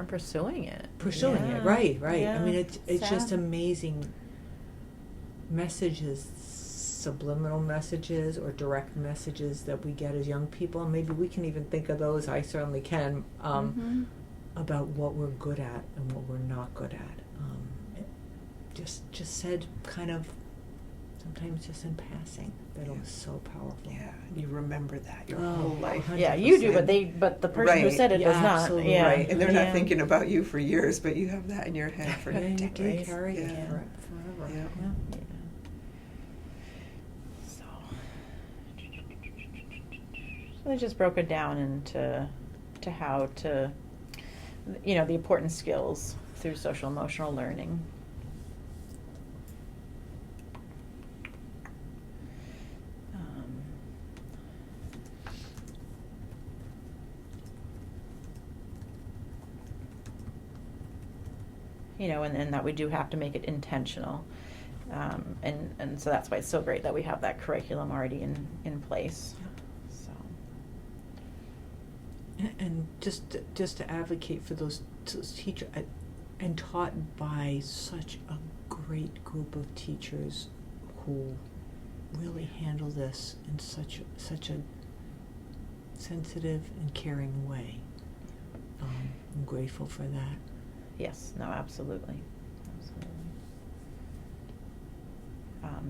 pursuing it. It, right. Yeah. I mean, it's just amazing messages, subliminal messages or direct messages that we get as young people, and maybe we can even think of those, I certainly can, about what we're good at and what we're not good at. Just said kind of sometimes just in passing, that it was so powerful. Yeah, you remember that your whole life. 100%. Yeah, you do, but the person who said it does not. Absolutely. Yeah. Right, and they're not thinking about you for years, but you have that in your head for you decades. do carry it forever. Yeah. So they just broke it down into how to, the important skills through social emotional learning. And that we do have to make it intentional. And so that's why it's so great that we have that curriculum already in place. So. And just to advocate for those teachers, and taught by such a great group of teachers who really handle this in such a sensitive and caring way. I'm grateful for that. Yes, no, absolutely.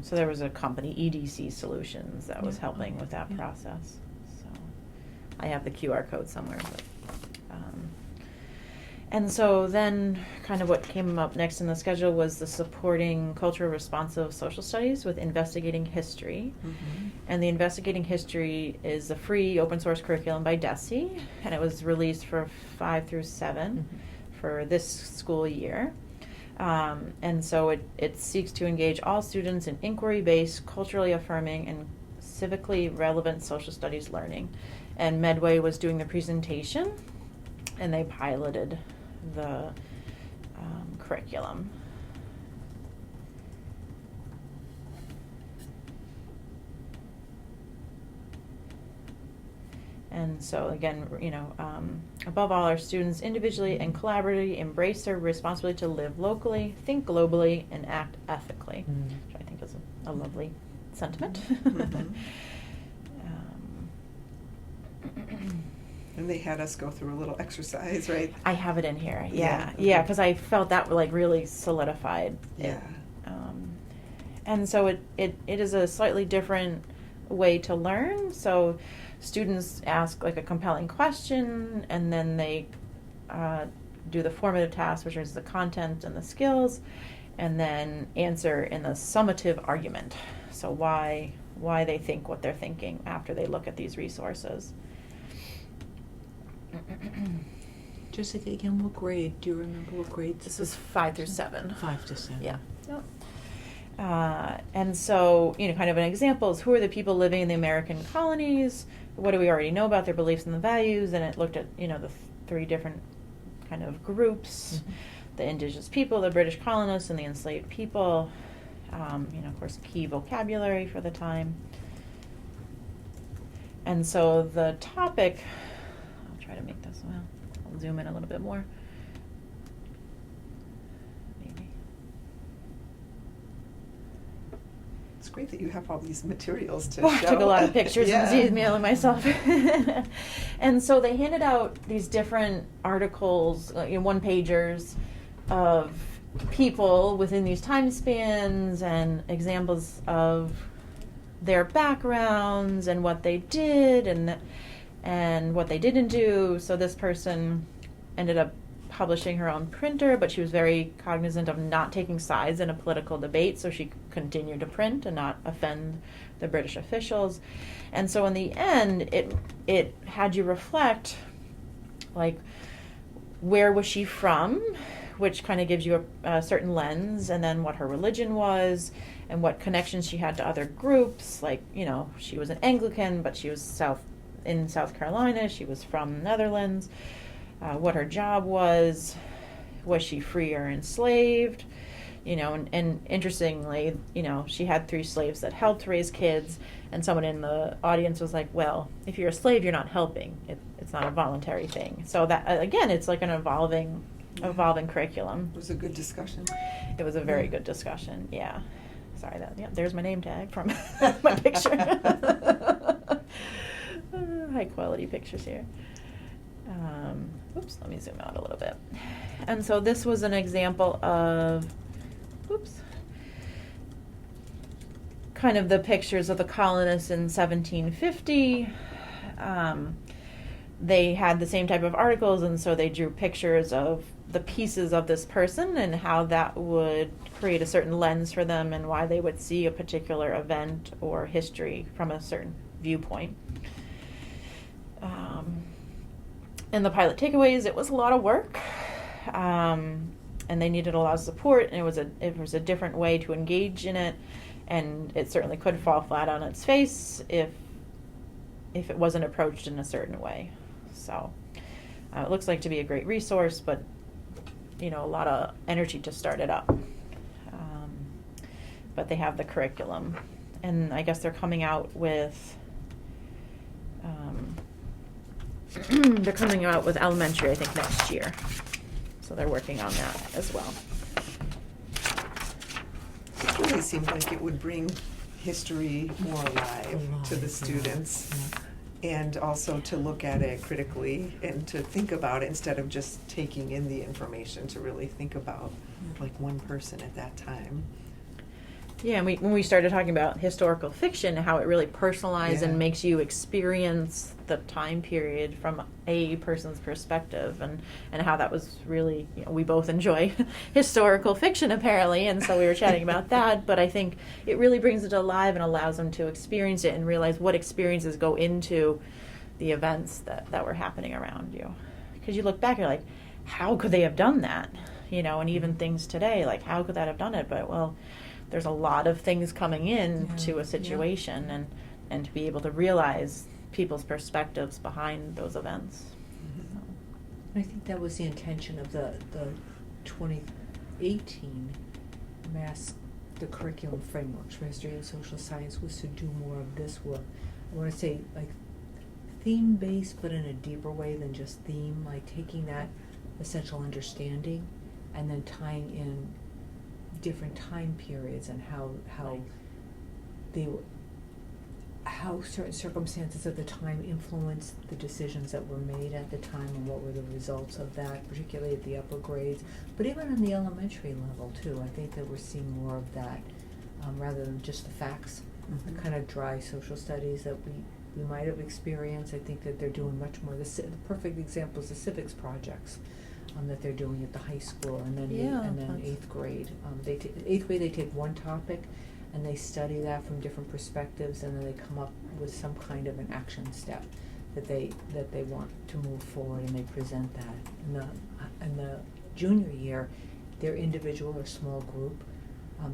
So there was a company, EDC Solutions, that was helping with that process. So I have the QR code somewhere. And so then kind of what came up next in the schedule was the supporting culturally responsive social studies with investigating history. And the investigating history is a free open source curriculum by DESE, and it was released for 5 through 7 for this school year. And so it seeks to engage all students in inquiry-based, culturally affirming, and civically relevant social studies learning. And Medway was doing the presentation, and they piloted the curriculum. And so again, above all, our students individually and collaboratively embrace their responsibility to live locally, think globally, and act ethically, which I think is a lovely sentiment. Mhm. And they had us go through a little exercise, right? I have it in here. Yeah, Yeah, okay. because I felt that like really solidified it. Yeah. And so it is a slightly different way to learn. So students ask like a compelling question, and then they do the formative task, which is the content and the skills, and then answer in the summative argument. So why they think what they're thinking after they look at these resources. Jessica, again, what grade? Do you remember what grades? This is 5 through 7. 5 to 7. Yeah. Yep. And so, kind of an example is, who are the people living in the American colonies? What do we already know about their beliefs and the values? And it looked at, the 3 different kind of groups, the indigenous people, the British colonists, and the enslaved people. Of course, key vocabulary for the time. And so the topic, I'll try to make this, I'll zoom in a little bit more. Maybe. It's great that you have all these materials to Oh, show. I took a lot of pictures Yeah. and emailing myself. And so they handed out these different articles, one-pagers of people within these time spans and examples of their backgrounds and what they did and what they didn't do. So this person ended up publishing her own printer, but she was very cognizant of not taking sides in a political debate, so she continued to print and not offend the British officials. And so in the end, it had you reflect, like, where was she from, which kind of gives you a certain lens, and then what her religion was, and what connections she had to other groups. Like, she was an Anglican, but she was in South Carolina. She was from Netherlands. What her job was she free or enslaved? And interestingly, she had 3 slaves that helped raise kids, and someone in the audience was like, well, if you're a slave, you're not helping. It's not a voluntary thing. So that, again, it's like an evolving curriculum. It was a good discussion. It was a very good discussion, yeah. Sorry, there's my name tag from my picture. High quality pictures here. Oops, let me zoom out a little bit. And so this was an example of, kind of the pictures of the colonists in 1750. They had the same type of articles, and so they drew pictures of the pieces of this person and how that would create a certain lens for them and why they would see a particular event or history from a certain viewpoint. And the pilot takeaways, it was a lot of work, and they needed a lot of support, and it was a different way to engage in it, and it certainly could fall flat on its face if it wasn't approached in a certain way. So it looks like to be a great resource, but a lot of energy to start it up. But they have the curriculum, and I guess they're coming out with elementary, I think, next year. So they're working on that as well. It really seemed like it would bring history more alive to the students. Yeah. And also to look at it critically and to think about it instead of just taking in the information, to really think about like one person at that time. Yeah, and when we started talking about historical fiction, how it really personalizes Yeah. and makes you experience the time period from a person's perspective, and how that was really, we both enjoy historical fiction apparently, and so we were chatting about that, but I think it really brings it alive and allows them to experience it and realize what experiences go into the events that were happening around you. Because you look back, you're like, how could they have done that? And even things today, like, how could that have done it? But, well, there's a lot of things coming in to a situation, and to be able to realize people's perspectives behind those events. Mm-hmm. So. I think that was the intention of the 2018 the curriculum frameworks for history and social science, was to do more of this work. I want to say, like, theme-based, but in a deeper way than just theme, like taking that essential understanding and then tying in different time periods and how how certain circumstances at the time influenced the decisions that were made at the time and what were the results of that, particularly at the upper grades, but even in the elementary level too. I think that we're seeing more of that, rather than just the facts, the kind of dry social studies that we might have experienced. I think that they're doing much more. The perfect example is the civics projects that they're doing at the high school, and then eighth grade. Eighth grade they take one topic and they study that from different perspectives, and then they come up with some kind of an action step that they want to move forward, and they present that. In the junior year, they're individual or small group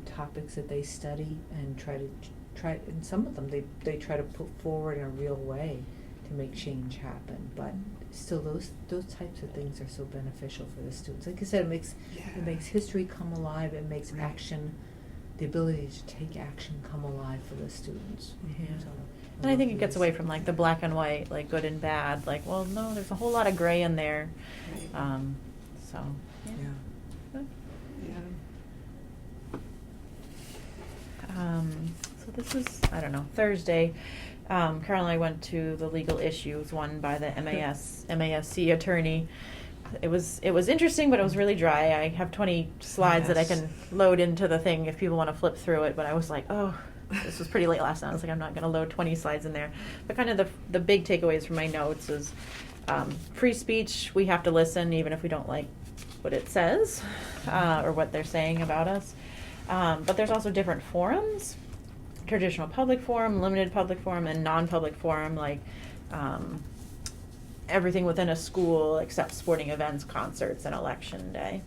topics that they study and try, and some of them they try to put forward in a real way to make change happen. But still, those types of things are so beneficial for the students. Like I said, it makes history come alive. It makes action, the ability to take action, come alive for the students. Yeah. So, And I think it gets away from like the black and white, like good and bad. Like, well, no, there's a whole lot of gray in there. Right. So yeah. Good. Yeah. So this is, I don't know, Thursday. Carol and I went to the legal issues one by the MASC attorney. It was interesting, but it was really dry. I have 20 slides that I can load into the thing if people want to flip through it. But I was like, oh, this was pretty late last night. I was like, I'm not going to load 20 slides in there. But kind of the big takeaways from my notes is free speech. We have to listen even if we don't like what it says or what they're saying about us. But there's also different forums. Traditional public forum, limited public forum, and non-public forum, like everything within a school except sporting events, concerts, and election day.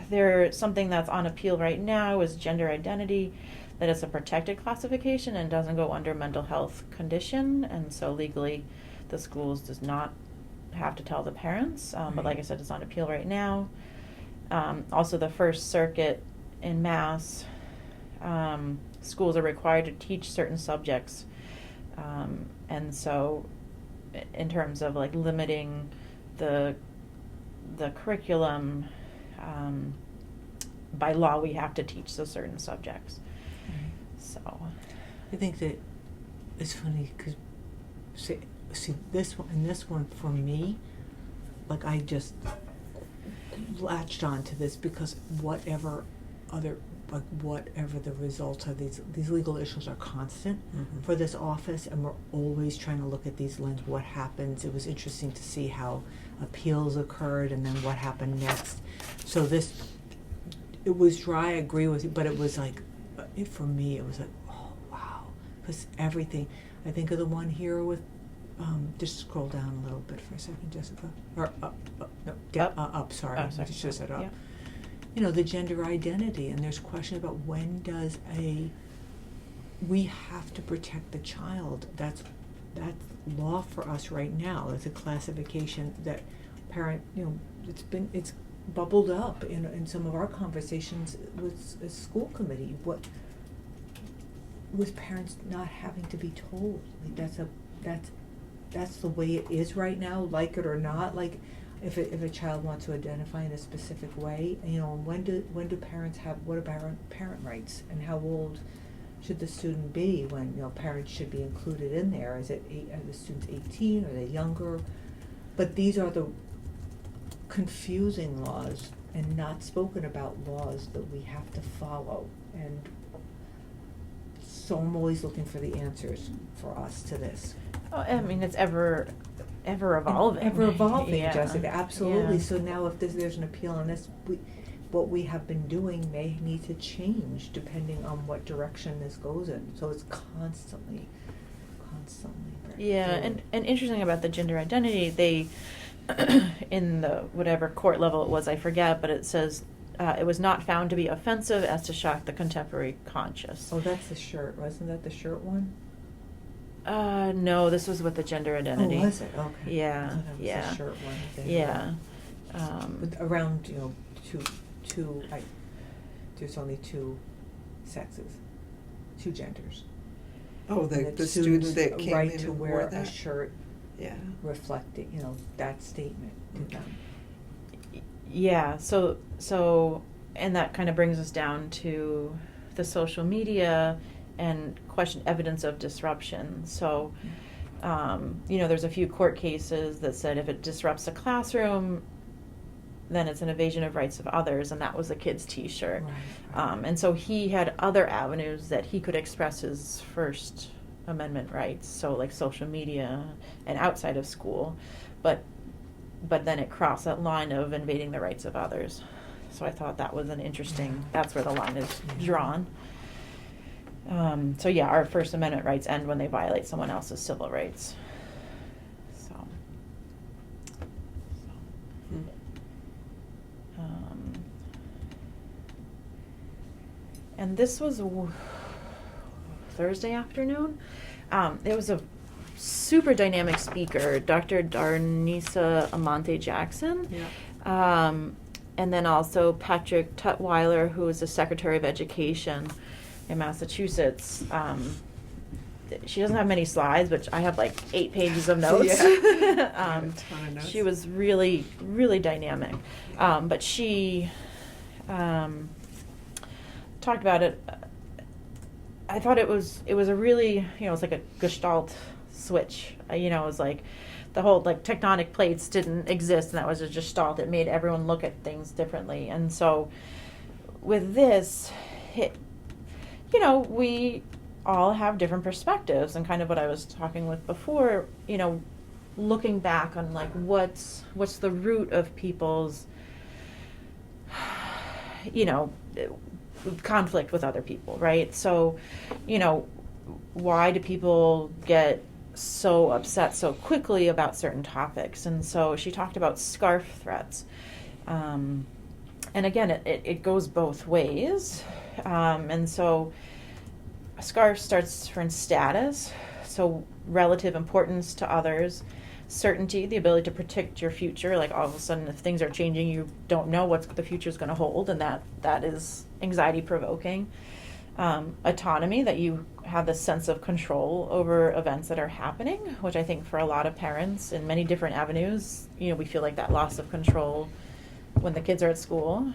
There's something that's on appeal right now is gender identity, that it's a protected classification and doesn't go under mental health condition, and so legally the schools does not have to tell the parents, but like I said, it's on appeal right now. Also, the First Circuit in Mass, schools are required to teach certain subjects, and so in terms of like limiting the curriculum, by law we have to teach the certain subjects. So I think that it's funny because see this one for me, like I just latched on to this because whatever the results of these legal issues are constant for this office, and we're always trying to look at these lenses. What happens? It was interesting to see how appeals occurred and then what happened next. So it was dry, I agree with you, but it was like, for me, it was like, oh wow, because everything. I think of the one here with, just scroll down a little bit for a second, Jessica, or up. Sorry, Oh, sorry. Just said up. Yeah. You know, the gender identity, and there's questions about when does we have to protect the child. That's law for us right now. It's a classification that parent, it's bubbled up in some of our conversations with a school committee. What with parents not having to be told, like that's the way it is right now, like it or not. Like if a child wants to identify in a specific way, when do parents have, what about parent rights, and how old should the student be when parents should be included in there? Are the students 18? Are they younger? But these are the confusing laws and not spoken about laws that we have to follow, and so I'm always looking for the answers for us to this. Oh, I mean, it's ever evolving. Ever evolving, Yeah. Jessica, absolutely. Yeah. So now if there's an appeal on this, what we have been doing may need to change depending on what direction this goes in. So it's constantly. Yeah, and interesting about the gender identity, they, in the whatever court level it was, I forget, but it says it was not found to be offensive as to shock the contemporary conscious. Oh, that's the shirt. Wasn't that the shirt one? No, this was with the gender identity. Oh, was it? Okay. Yeah, I thought it was yeah. the shirt one. Then. Yeah. But around, there's only two sexes, two genders. Oh, And the student that came right in to and wear wore a that? shirt Yeah. reflecting, that statement to them. Yeah, so and that kind of brings us down to the social media and question evidence of disruption. So, there's a few court cases that said if it disrupts a classroom, then it's an invasion of rights of others, and that was a kid's T-shirt. Right. And so he had other avenues that he could express his First Amendment rights, so like social media and outside of school, but then it crossed that line of invading the rights of others. So I thought that was an interesting, that's where the line is drawn. So yeah, our First Amendment rights end when they violate someone else's civil rights. So. And this was Thursday afternoon. It was a super dynamic speaker, Dr. Darnisa Amante Jackson. Yeah. And then also Patrick Tutwiler, who is the Secretary of Education in Massachusetts. She doesn't have many slides, but I have like 8 pages of notes. Yeah. A ton of notes. She was really, really dynamic. But she talked about it. I thought it was a really, it's like a Gestalt switch. It was like the whole like tectonic plates didn't exist, and that was a Gestalt. It made everyone look at things differently. And so with this, we all have different perspectives, and kind of what I was talking with before, looking back on like what's the root of people's conflict with other people, right? So, why do people get so upset so quickly about certain topics? And so she talked about scarf threats. And again, it goes both ways. And so a scarf starts from status, so relative importance to others, certainty, the ability to predict your future, like all of a sudden if things are changing, you don't know what the future is going to hold, and that is anxiety provoking. Autonomy, that you have this sense of control over events that are happening, which I think for a lot of parents in many different avenues, we feel like that loss of control when the kids are at school.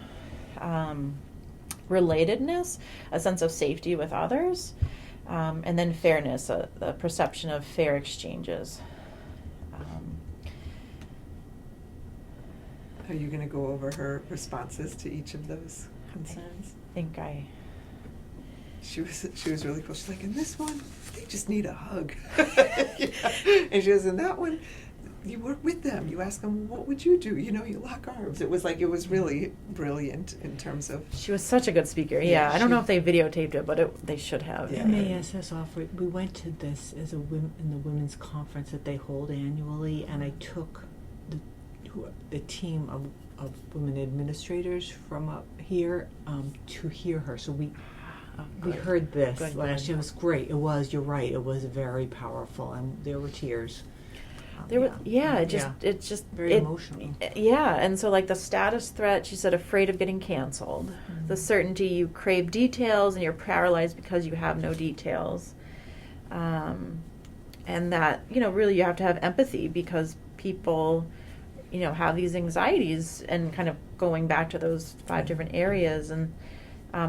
Relatedness, a sense of safety with others, and then fairness, the perception of fair exchanges. Are you going to go over her responses to each of those concerns? She was really cool. She's like, in this one, they just need a hug. Yeah. And she goes, in that one, you work with them. You ask them, what would you do? You lock arms. It was really brilliant in terms of. She was such a good speaker. Yeah, I don't know if they videotaped it, but they should have. Yeah. MASS offered. We went to this as in the women's conference that they hold annually, and I took the team of women administrators from up here to hear her. So we heard this last year. It was great. It was. You're right. It was very powerful, and there were tears. It just very emotional. Yeah, and so like the status threat, she said, afraid of getting canceled. Mm-hmm. The certainty, you crave details and you're paralyzed because you have no details. And that, really you have to have empathy because people, have these anxieties, and kind of going back to those 5 different areas, and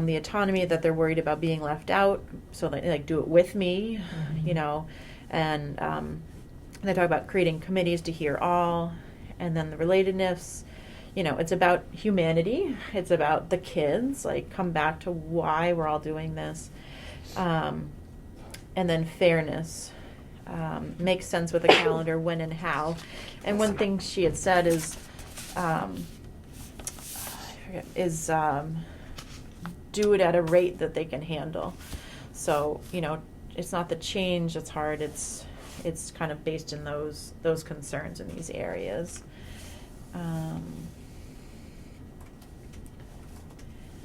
the autonomy, that they're worried about being left out, so they like do it with me, and they talk about creating committees to hear all, and then the relatedness, it's about humanity, it's about the kids, like come back to why we're all doing this, and then fairness, makes sense with a calendar, when and how. And one thing she had said is do it at a rate that they can handle. So, it's not the change that's hard, it's kind of based in those concerns in these areas.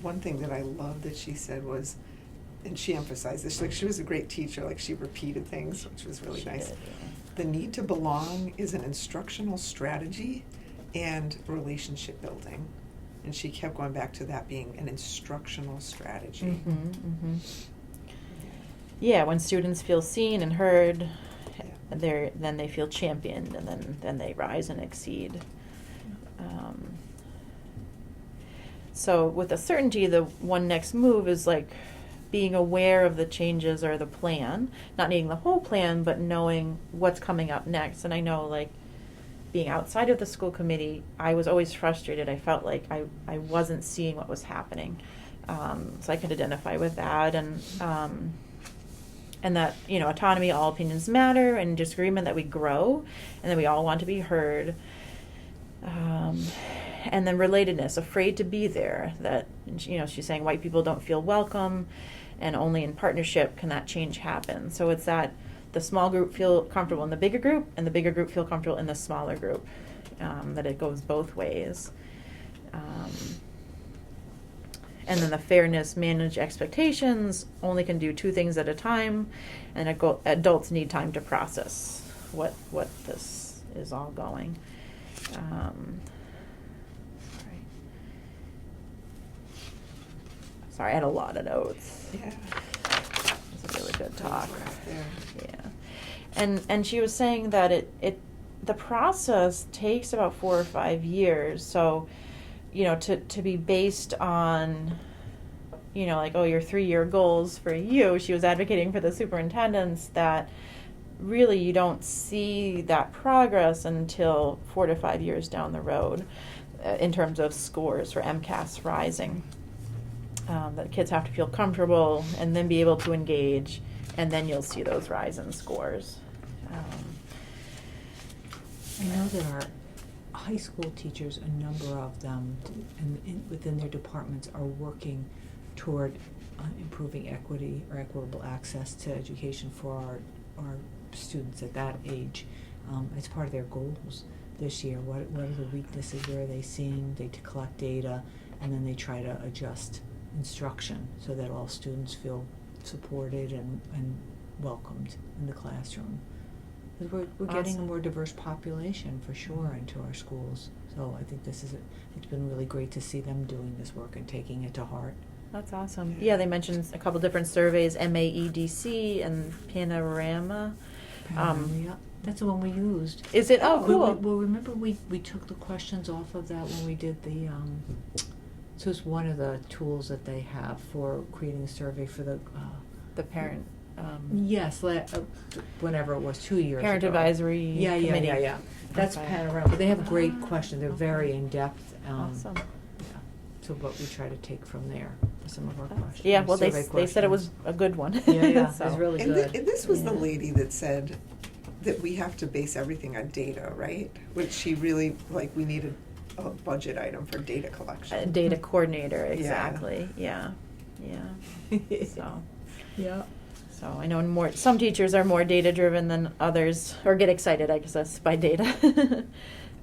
One thing that I loved that she said was, and she emphasized this, like she was a great teacher, like she repeated things, which was really nice. Did, yeah. The need to belong is an instructional strategy and relationship building. And she kept going back to that being an instructional strategy. Mm-hmm, mm-hmm. Yeah, when students feel seen and heard, then they feel championed, and then they rise and exceed. So with a certainty, the one next move is like being aware of the changes or the plan, not needing the whole plan, but knowing what's coming up next. And I know, like, being outside of the school committee, I was always frustrated. I felt like I wasn't seeing what was happening. So I could identify with that, and that, you know, autonomy, all opinions matter, and disagreement, that we grow, and that we all want to be heard. And then relatedness, afraid to be there, that, you know, she's saying white people don't feel welcome, and only in partnership can that change happen. So it's that the small group feel comfortable in the bigger group, and the bigger group feel comfortable in the smaller group, that it goes both ways. And then the fairness, manage expectations, only can do 2 things at a time, and adults need time to process what this is all going. Sorry, I had a lot of notes. Yeah. It was a really good talk. There. Yeah. And she was saying that the process takes about 4 or 5 years. So, you know, to be based on, you know, like, oh, your 3-year goals for you, she was advocating for the superintendents that really you don't see that progress until 4 to 5 years down the road, in terms of scores for MCAS rising. That kids have to feel comfortable and then be able to engage, and then you'll see those rise in scores. I know that our high school teachers, a number of them, within their departments, are working toward improving equity or equitable access to education for our students at that age. It's part of their goals this year. What are the weaknesses? Where are they seeing? They collect data, and then they try to adjust instruction so that all students feel supported and welcomed in the classroom. Because we're getting a more diverse population, for sure, into our schools. So I think it's been really great to see them doing this work and taking it to heart. That's awesome. Yeah, they mentioned a couple different surveys, MAEDC and Panorama. Yeah, that's the one we used. Is it? Oh, cool. Well, remember we took the questions off of that when we did the, so it's one of the tools that they have for creating a survey for the parent. Yes, whenever it was, 2 years Parent ago. Advisory Committee. Yeah. That's Okay. Panorama, but they have great questions. They're very in-depth. Awesome. Yeah. So what we try to take from there for some of our questions. Yeah, well, they survey said it was questions. a good one. Yeah, So. it was really And, good. and this was the Yeah. lady that said that we have to base everything on data, right? Which she really, like, we needed a budget item for data collection. A data coordinator, exactly. Yeah. So. Yeah. So I know some teachers are more data driven than others, or get excited, I guess, by data.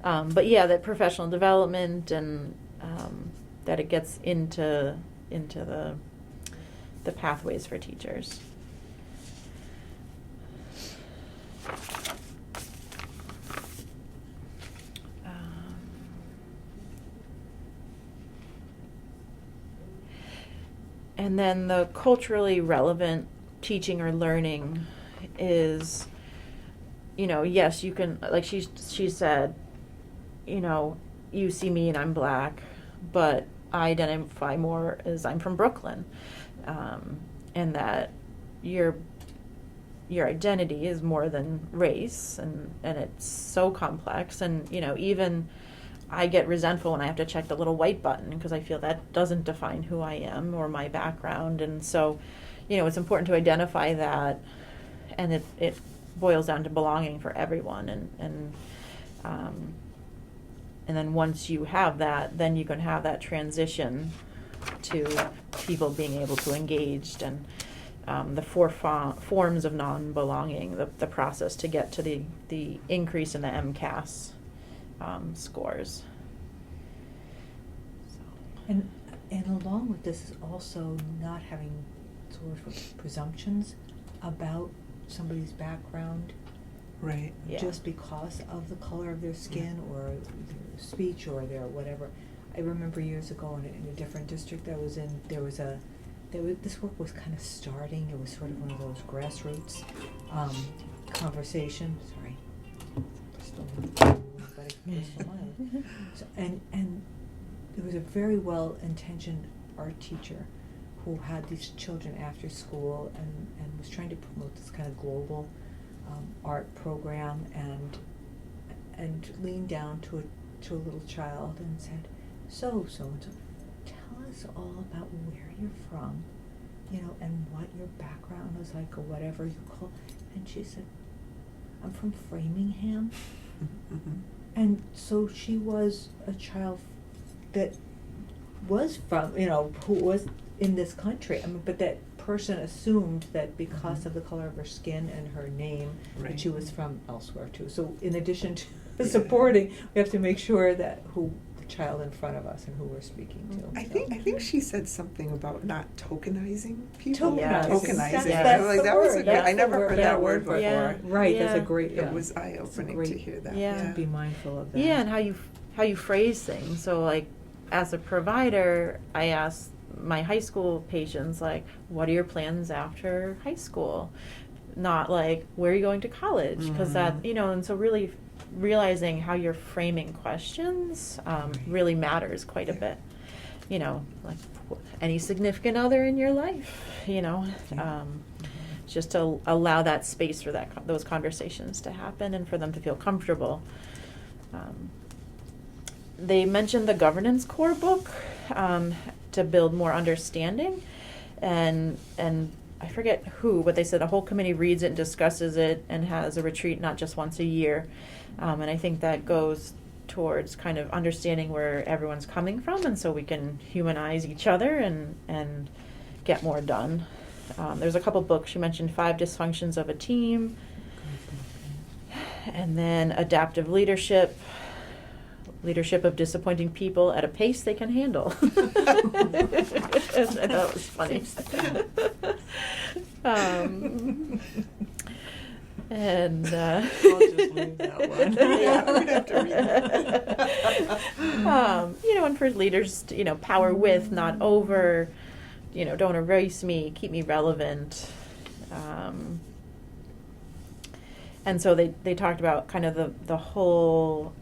But yeah, that professional development, and that it gets into the pathways for teachers. And then the culturally relevant teaching or learning is, you know, yes, you can, like she said, you know, you see me and I'm black, but I identify more as I'm from Brooklyn, and that your identity is more than race, and it's so complex, and, you know, even I get resentful when I have to check the little white button because I feel that doesn't define who I am or my background. And so, you know, it's important to identify that, and it boils down to belonging for everyone. And then once you have that, then you can have that transition to people being able to engage, and the 4 forms of non-belonging, the process to get to the increase in the MCAS scores. And along with this is also not having sort of presumptions about somebody's background, Right. Yeah. just because of the color of their skin or their speech or their whatever. I remember years ago in a different district I was in, this work was kind of starting. It was sort of one of those grassroots conversation. Sorry. So, and there was a very well-intentioned art teacher who had these children after school and was trying to promote this kind of global art program, and leaned down to a little child and said, so and so, tell us all about where you're from, and what your background was like, or whatever you call. And she said, I'm from Framingham. Mm-hmm. And so she was a child that was from, who was in this country. I mean, but that person assumed that because of the color of her skin and her name, Right. that she was from elsewhere too. So in addition to supporting, we have to make sure that who the child in front of us and who we're speaking to. I think she said something about not tokenizing people. Tokenizing. Tokenizing. That's Like, the that was word. a good, I That's never the heard word. that word before. Yeah. Right, that's a Yeah. great, It was eye-opening great- to hear that. Yeah. be mindful of that. Yeah, and how you phrase things. So like, as a provider, I ask my high school patients, like, what are your plans after high school? Not like, where are you going to college? Because that, and so really realizing how you're framing questions really matters quite a bit. Like, any significant other in your life, just to allow that space for those conversations to happen and for them to feel comfortable. They mentioned the governance core book to build more understanding, and I forget who, but they said a whole committee reads it and discusses it and has a retreat not just once a year, and I think that goes towards kind of understanding where everyone's coming from, and so we can humanize each other and get more done. There's a couple books. She mentioned 5 Dysfunctions of a Team, and then Adaptive Leadership of Disappointing People at a Pace They Can Handle. I thought it was funny. And I'll just leave that one. Yeah. We'd have to read that. And for leaders, power with, not over. Don't erase me, keep me relevant. And so they talked about kind of the whole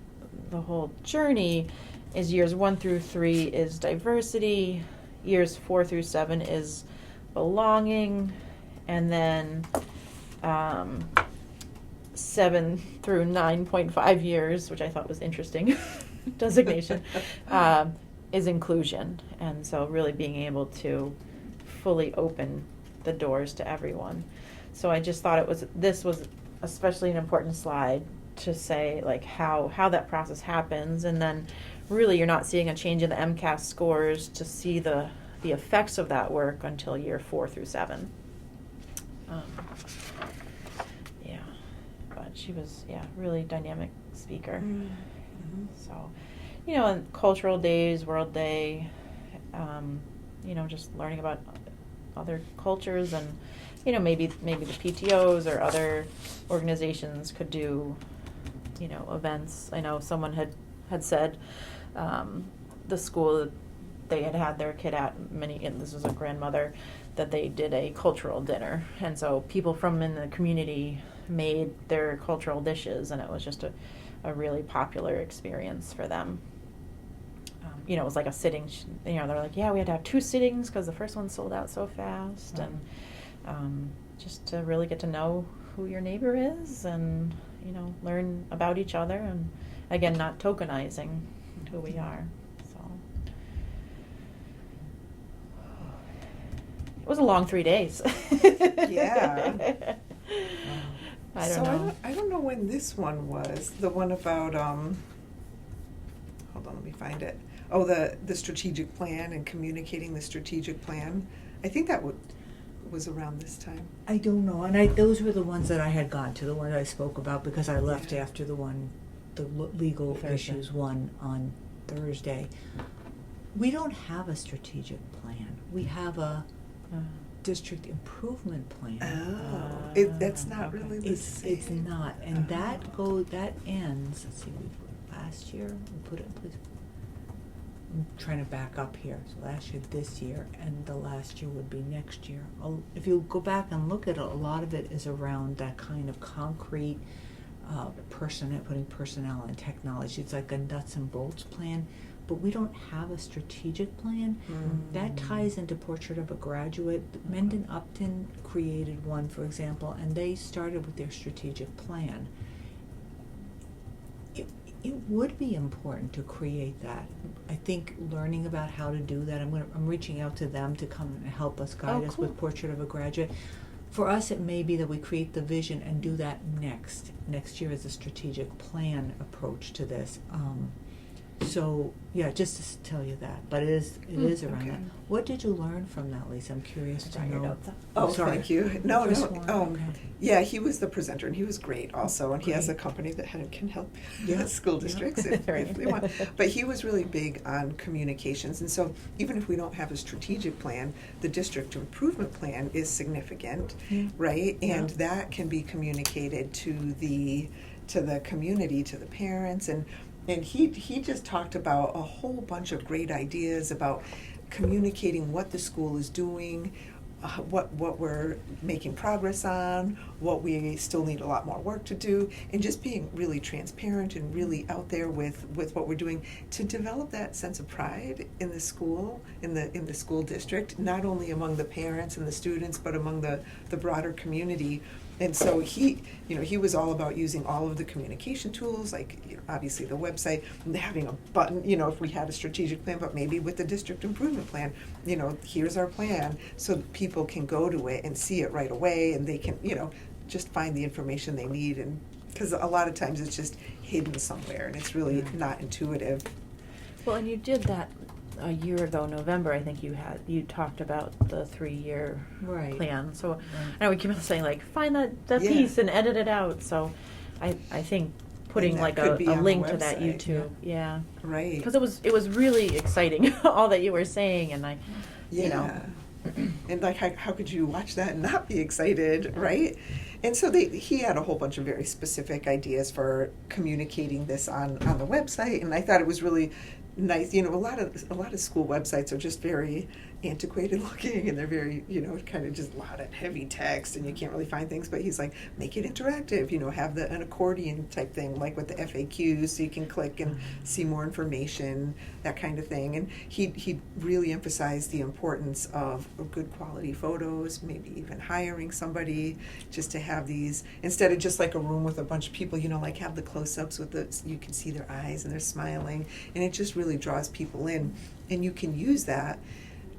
journey is years 1 through 3 is diversity, years 4 through 7 is belonging, and then 7 through 9.5 years, which I thought was interesting designation, is inclusion. And so really being able to fully open the doors to everyone. So I just thought this was especially an important slide to say, like, how that process happens, and then really you're not seeing a change in the MCAS scores to see the effects of that work until year 4 through 7. But she was really dynamic speaker. Mm-hmm. So, and cultural days, World Day, just learning about other cultures, and maybe the PTOs or other organizations could do events. I know someone had said the school that they had their kid at, and this was a grandmother, that they did a cultural dinner, and so people from in the community made their cultural dishes, and it was just a really popular experience for them. It was like a sitting, they're like, we had to have 2 sittings because the first one sold out so fast, and just to really get to know who your neighbor is, and learn about each other, and again, not tokenizing who we are. So it was a long 3 days. Yeah. I don't know. I don't know when this one was. The one about hold on, let me find it. Oh, the strategic plan and communicating the strategic plan. I think that was around this time. I don't know, and those were the ones that I had gone to, the one I spoke about, because I left after the legal Thursday. issues one on Thursday. We don't have a strategic plan. We have a district improvement plan. Oh, that's not okay. really the same. It's not, and that ends. Let's see, last year we put it in place. I'm trying to back up here. So last year, this year, and the last year would be next year. If you go back and look at it, a lot of it is around that kind of concrete putting personnel and technology. It's like a nuts and bolts plan. but we don't have a strategic plan. That ties into Portrait of a Graduate. Mendon Upton created one, for example, and they started with their strategic plan. It would be important to create that. I think learning about how to do that, I'm reaching out to them to come and help us, guide us with Portrait of a Graduate. For us, it may be that we create the vision and do that next year as a strategic plan approach to this. So yeah, just to tell you that, but it is around okay. that. What did you learn from that, Lisa? I'm curious to know. Oh, sorry. thank you. No. Okay. Yeah, he was the presenter, and he was great also, and he has a company that can help school districts if they want. But he was really big on communications, and so even if we don't have a strategic plan, the district improvement plan is significant, right? And that can be communicated to the community, to the parents, and he just talked about a whole bunch of great ideas about communicating what the school is doing, what we're making progress on, what we still need a lot more work to do, and just being really transparent and really out there with what we're doing to develop that sense of pride in the school, in the school district, not only among the parents and the students, but among the broader community. And so he was all about using all of the communication tools, like obviously the website, and having a button, if we had a strategic plan, but maybe with the district improvement plan, here's our plan, so people can go to it and see it right away, and they can, just find the information they need, and because a lot of times it's just hidden somewhere, and it's really not intuitive. Well, and you did that a year ago, November, I think you talked about the 3-year plan. So I know we keep on saying, like, find that piece and edit it out. So I think putting like a link to that YouTube. Yeah. Right. Because it was really exciting, all that you were saying, and and like how could you watch that and not be excited, right? And so he had a whole bunch of very specific ideas for communicating this on the website, and I thought it was really nice. A lot of school websites are just very antiquated looking, and they're very, kind of just a lot of heavy text, and you can't really find things. But he's like, make it interactive, have an accordion type thing, like with the FAQs, so you can click and see more information, that kind of thing. And he really emphasized the importance of good quality photos, maybe even hiring somebody just to have these, instead of just like a room with a bunch of people, like have the close-ups you can see their eyes and they're smiling, and it just really draws people in. And you can use that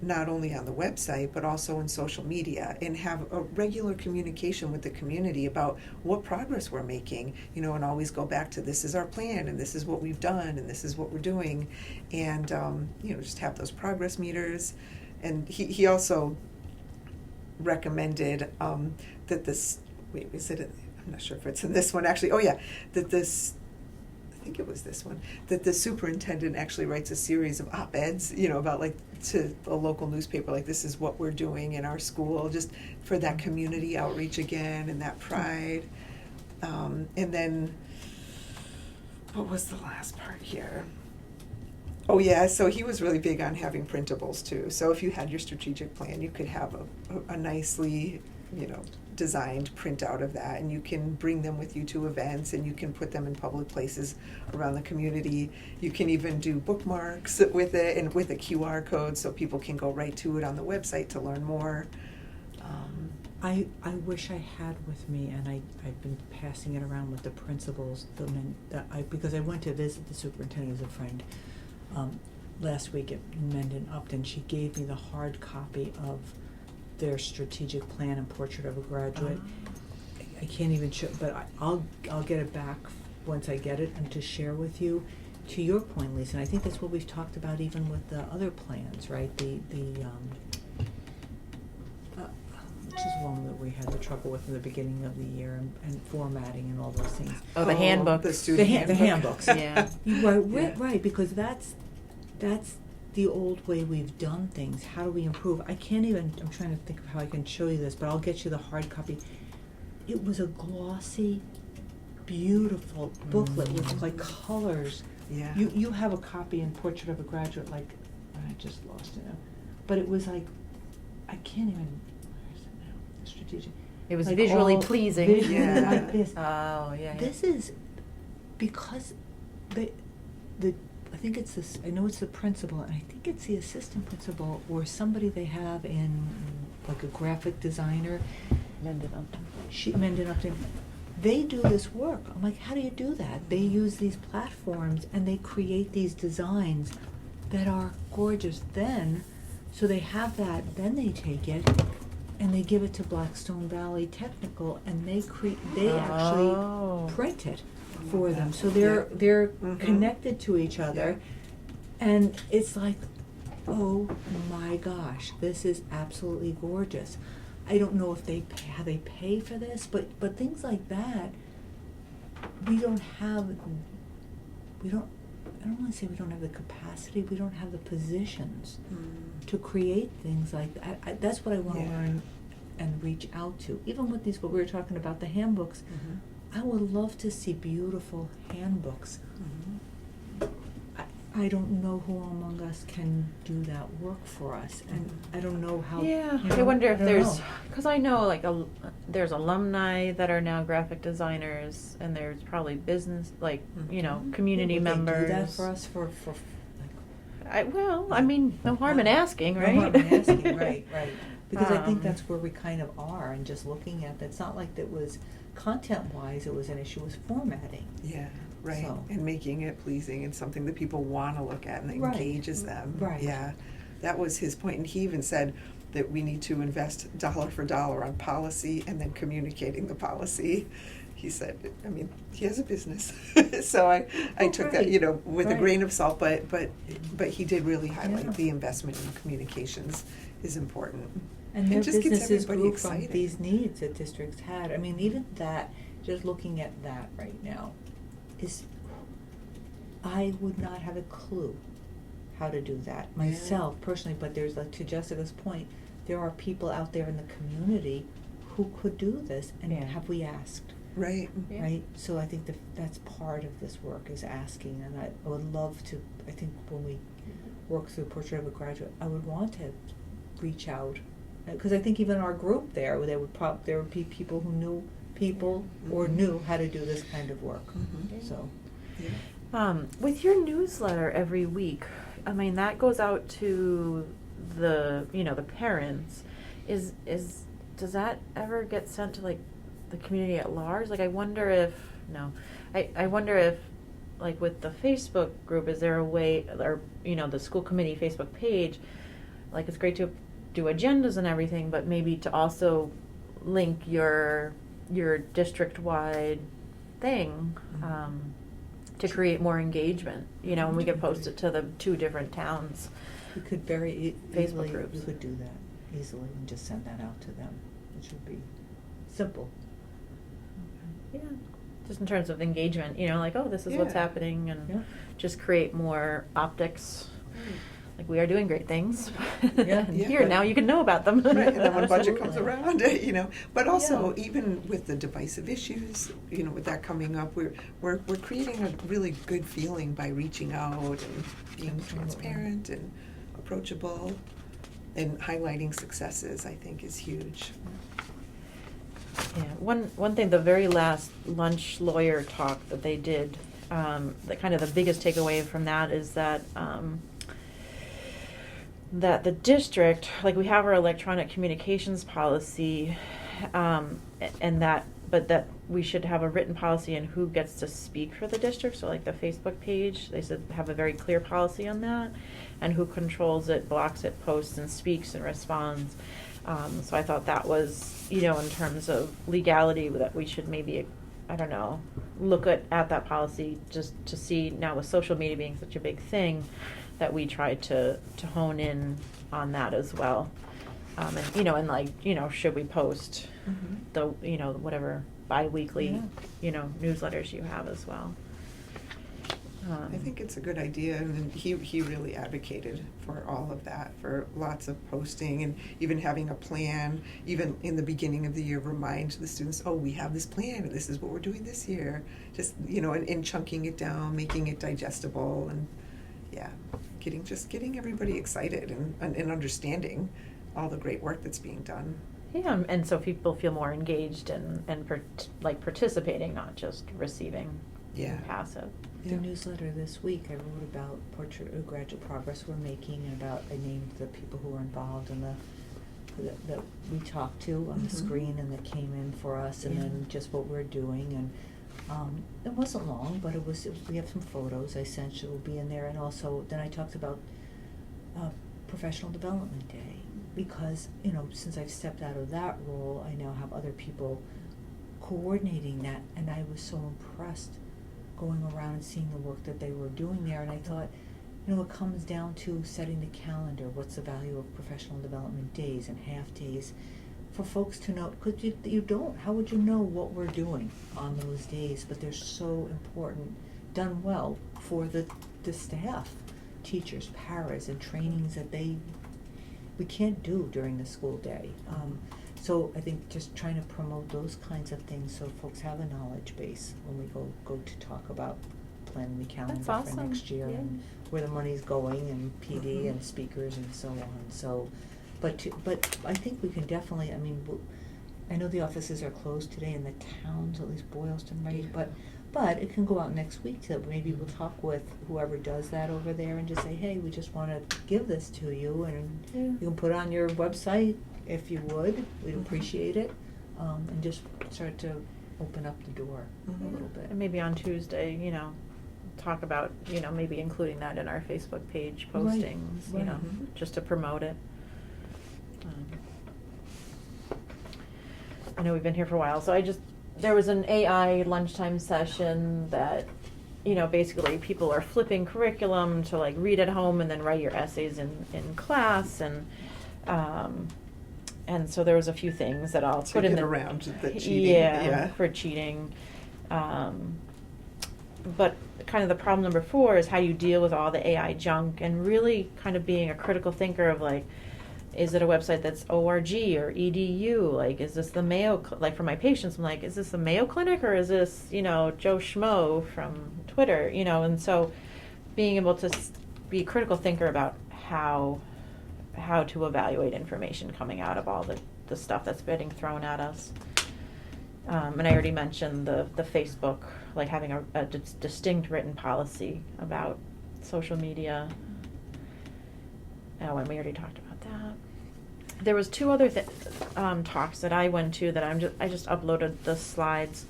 not only on the website, but also in social media, and have a regular communication with the community about what progress we're making, and always go back to, this is our plan, and this is what we've done, and this is what we're doing, and just have those progress meters. And he also recommended that this, I'm not sure if it's in this one actually, that this, I think it was this one, that the superintendent actually writes a series of op-eds, about like to a local newspaper, like, this is what we're doing in our school, just for that community outreach again and that pride. And then, what was the last part here? Oh yeah, so he was really big on having printables too. So if you had your strategic plan, you could have a nicely, designed printout of that, and you can bring them with you to events, and you can put them in public places around the community. You can even do bookmarks with it, and with a QR code, so people can go right to it on the website to learn more. I wish I had with me, and I've been passing it around with the principals, because I went to visit the superintendent as a friend last week at Mendon Upton. She gave me the hard copy of their strategic plan and Portrait of a Graduate. I can't even show, but I'll get it back once I get it, and to share with you. To your point, Lisa, and I think that's what we've talked about even with the other plans, right? Which is one that we had the trouble with in the beginning of the year, and formatting and all those things. Oh, the handbook. The student the handbooks. Yeah. Right, because that's the old way we've done things. How do we improve? I'm trying to think of how I can show you this, but I'll get you the hard copy. It was a glossy, beautiful booklet with like colors. Yeah. You have a copy in Portrait of a Graduate, like, I just lost it now. But it was like, I can't even, where is it now? The strategic. It was like visually all pleasing. visually like this. Oh, yeah. This is because the I think it's this, I know it's the principal, and I think it's the assistant principal, or somebody they have in, like a graphic designer. Mendon Upton. Mendon Upton. They do this work. I'm like, how do you do that? They use these platforms and they create these designs that are gorgeous. Then, so they have that, then they take it and they give it to Blackstone Valley Technical, and they actually print it for them. So they're connected to each other, and it's like, oh my gosh, this is absolutely gorgeous. I don't know if how they pay for this, but things like that, I don't want to say we don't have the capacity, we don't have the positions to create things like that. That's what I want to learn and reach out to. Even with what we were talking about, the handbooks, I would love to see beautiful handbooks. I don't know who among us can do that work for us, and I don't know how. Yeah, I wonder if there's, because I know like there's alumni that are now graphic designers, and there's probably business, like community Would members. They do that for us for like. I mean, no harm in asking, right? No harm in asking, right. Because I think that's where we kind of are, and just looking at that. It's not like that was content-wise, it was an issue with formatting. Yeah, right. So. And making it pleasing and something that people want to look at and that engages them. Right. Yeah, that was his point. And he even said that we need to invest dollar for dollar on policy and then communicating the policy. He said, I mean, he has a business, so I took that, with a grain of salt. But he did really highlight the investment in communications is important. And their just gets businesses everybody grew excited. from these needs that districts had. I mean, even that, just looking at that right now, I would not have a clue how to do that myself personally, but there's, like, to Jessica's point, there are people out there in the community who could do this, and have we asked? Right. Yeah. Right? So I think that's part of this work, is asking, and I would love to, I think when we work through Portrait of a Graduate, I would want to reach out, because I think even our group there would be people who knew people or knew how to do this kind of work. So, with your newsletter every week, I mean, that goes out to the the parents. Does that ever get sent to like the community at large? Like, I wonder if like with the Facebook group, is there a way, or the school committee Facebook page, like, it's great to do agendas and everything, but maybe to also link your district-wide thing to create more engagement, and we get posted to the 2 different towns. you could very Facebook easily, groups. you could do that easily and just send that out to them, which would be simple. Yeah, just in terms of engagement, like, oh, this is what's happening, and just create more optics. Like, we are doing great things. Here, now you can know about them. Right, and then when budget comes Absolutely. around, but also even with the divisive issues, with that coming up, we're creating a really good feeling by reaching out and being transparent and approachable, and highlighting successes, I think, is huge. Yeah, one thing, the very last lunch lawyer talk that they did, the biggest takeaway from that is that that the district, like, we have our electronic communications policy, and that we should have a written policy on who gets to speak for the district. So, like, the Facebook page, they said have a very clear policy on that, and who controls it, blocks it, posts, and speaks and responds. So I thought that was, in terms of legality, that we should maybe, I don't know, look at that policy just to see, now with social media being such a big thing, that we try to hone in on that as well. And should we post the, whatever bi-weekly, newsletters you have as well. I think it's a good idea, and he really advocated for all of that, for lots of posting, and even having a plan, even in the beginning of the year, remind the students, oh, we have this plan, and this is what we're doing this year. Just, and chunking it down, making it digestible, and getting everybody excited and understanding all the great work that's being done. Yeah, and so people feel more engaged and participating, not just receiving, passive. the newsletter this week, I wrote about gradual progress we're making, and about, I named the people who were involved and that we talked to on the screen and that came in for us, and then just what we're doing. And it wasn't long, but we have some photos I sent you will be in there. And also then I talked about Professional Development Day, because, you know, since I've stepped out of that role, I now have other people coordinating that, and I was so impressed going around and seeing the work that they were doing there. And I thought, you know, it comes down to setting the calendar. What's the value of professional development days and half days for folks to know? Because you don't. How would you know what we're doing on those days? But they're so important, done well for the staff, teachers, paras, and trainings that we can't do during the school day. So I think just trying to promote those kinds of things so folks have a knowledge base when we go to talk about planning the calendar for next year, and where the money's going, and PD and speakers and so on. So, but I think we can definitely, I mean, I know the offices are closed today in the towns, at least Boylston, right? But it can go out next week to, maybe we'll talk with whoever does that over there and just say, hey, we just want to give this to you, and you can put it on your website if you would. We'd appreciate it, and just start to open up the door a little bit. And maybe on Tuesday, you know, talk about, you know, maybe including that in our Facebook page postings, you know, just to promote it. I know we've been here for a while, so there was an AI lunchtime session that, you know, basically people are flipping curriculum to like read at home and then write your essays in class, and so there was a few things that I'll put in the around the cheating. For cheating. But kind of the problem number 4 is how you deal with all the AI junk, and really kind of being a critical thinker of like, is it a website that's ORG or EDU? Like, is this the Mayo, like for my patients, I'm like, is this the Mayo Clinic, or is this, you know, Joe Schmo from Twitter, you know? And so being able to be a critical thinker about how to evaluate information coming out of all the stuff that's getting thrown at us. And I already mentioned the Facebook, like having a distinct written policy about social media. And we already talked about that. There was 2 other talks that I went to that I just uploaded the slides.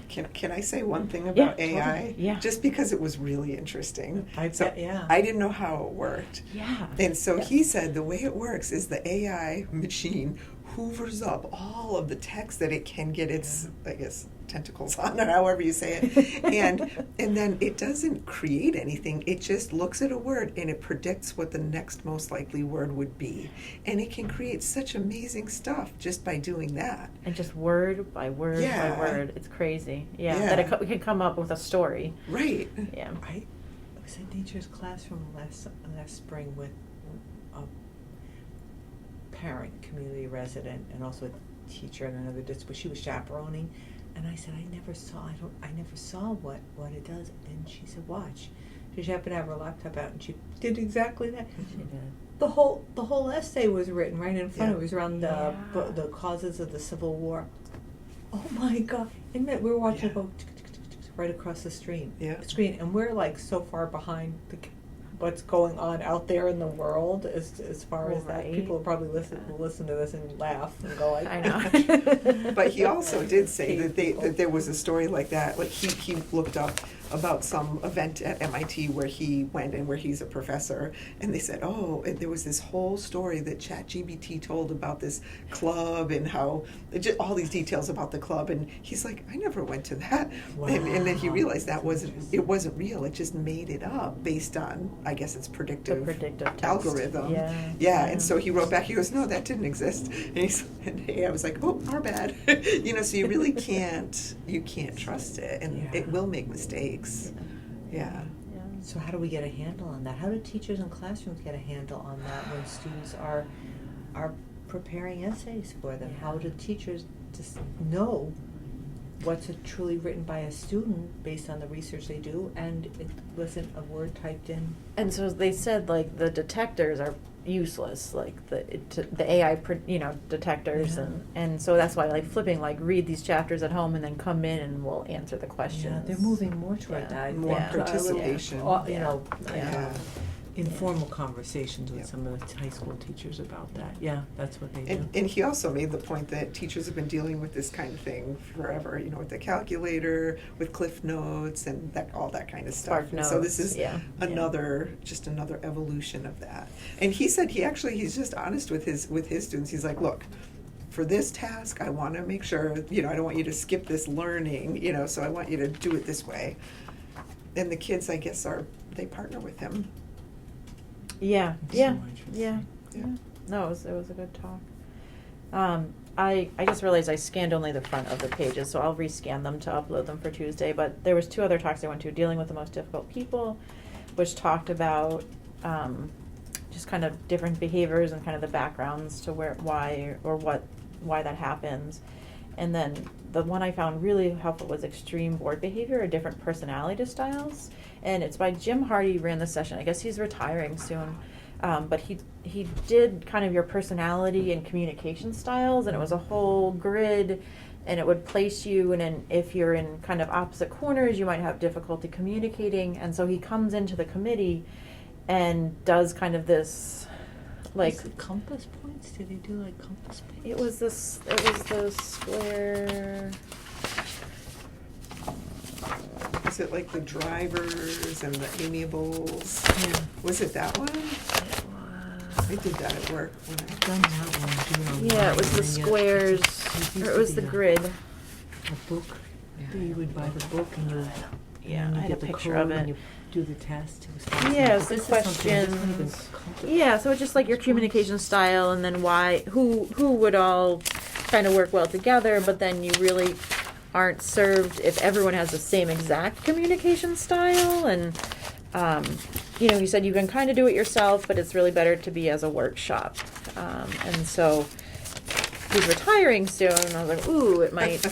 Can I say one thing about AI? Totally. Yeah. Just because it was really interesting. I didn't know how it worked. Yeah. And so he said the way it works is the AI machine hoovers up all of the text that it can get its, I guess, tentacles on, or however you say it. and then it doesn't create anything. It just looks at a word and it predicts what the next most likely word would be. And it can create such amazing stuff just by doing that. And just word by word by word. It's crazy. Yeah. That it can come up with a story. Right. Yeah. I was in Nature's Classroom last spring with a parent, community resident, and also a teacher in another district, but she was chaperoning. And I said, I never saw what it does. And she said, watch. She happened to have her laptop out, and she did exactly that. She did. The whole essay was written right in front of it. It was around the causes of the Civil War. Oh my God! And we were watching it go right across the screen, and we're like so far behind what's going on out there in the world as far as that. People will probably listen to this and laugh and go like, I know. But he also did say that there was a story like that. Like he looked up about some event at MIT where he went and where he's a professor, and they said, and there was this whole story that ChatGPT told about this club and how just all these details about the club, and he's like, I never went to that. Wow. And then he realized it wasn't real. It just made it up based on, I guess, its predictive algorithm. Yeah. And so he wrote back. He goes, no, that didn't exist. And I was like, oh, our bad. So you really can't trust it, and it will make mistakes. Yeah. So how do we get a handle on that? How do teachers and classrooms get a handle on that when students are preparing essays for them? How do teachers just know what's truly written by a student based on the research they do, and it wasn't a word typed in. And so they said like the detectors are useless, like the AI, detectors, Yeah. and so that's why like flipping, like read these chapters at home and then come in and we'll answer the questions. Yeah, they're moving more toward Yeah. that. More Yeah. participation. You know, Yeah. informal conversations with Yeah. some of the high school teachers about that. Yeah, that's what they do. And he also made the point that teachers have been dealing with this kind of thing forever, with the calculator, with Cliff Notes, and all that kind of stuff. Spark And so this Notes, is yeah. another evolution of that. And he said he's just honest with his students. He's like, look, for this task, I want to make sure, I don't want you to skip this learning, so I want you to do it this way. And the kids, I guess, they partner with him. Yeah, It's yeah, so interesting. yeah, Yeah. yeah. No, it was a good talk. I just realized I scanned only the front of the pages, so I'll rescan them to upload them for Tuesday. But there was 2 other talks I went to: dealing with the most difficult people, which talked about just kind of different behaviors and kind of the backgrounds to why that happens. And then the one I found really helpful was extreme board behavior or different personality styles. And it's by Jim Hardy, ran the session. I guess he's retiring soon. But he did kind of your personality and communication styles, and it was a whole grid, and it would place you, and if you're in kind of opposite corners, you might have difficulty communicating. And so he comes into the committee and does kind of this, like, Was it compass points? Did he do like compass points? it was the square. Is it like the drivers and the amiables? Yeah. Was it that one? I did that at work when I've done that one too. Yeah, it was the online, and squares, used or it to was be the grid. A book. You would buy the book and you. Yeah, and you I had a get the picture code of and it. you do the test. It was fascinating. Yeah, But some this is something that doesn't even questions. compass. Yeah, so it's just like your communication style, and then who would all kind of work well together, but then you really aren't served if everyone has the same exact communication style. And you said you can kind of do it yourself, but it's really better to be as a workshop. And so he's retiring soon, and I was like, ooh, it might.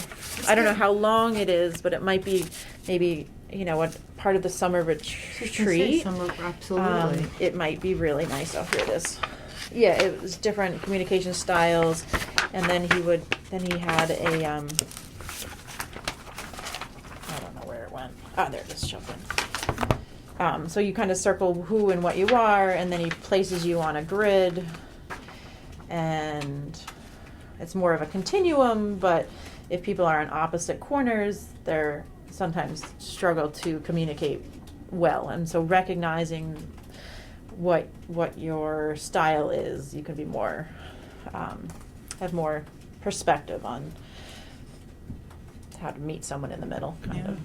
I don't know how long it is, but it might be maybe what part of the summer retreat. Absolutely. It might be really nice. Oh, here it is. Yeah, it was different communication styles, and then he had a I don't know where it went. Oh, there it is. Shoved in. So you kind of circle who and what you are, and then he places you on a grid, and it's more of a continuum. But if people are on opposite corners, they're sometimes struggle to communicate well, and so recognizing what your style is, you can be more have more perspective on how to meet someone in the middle, kind of.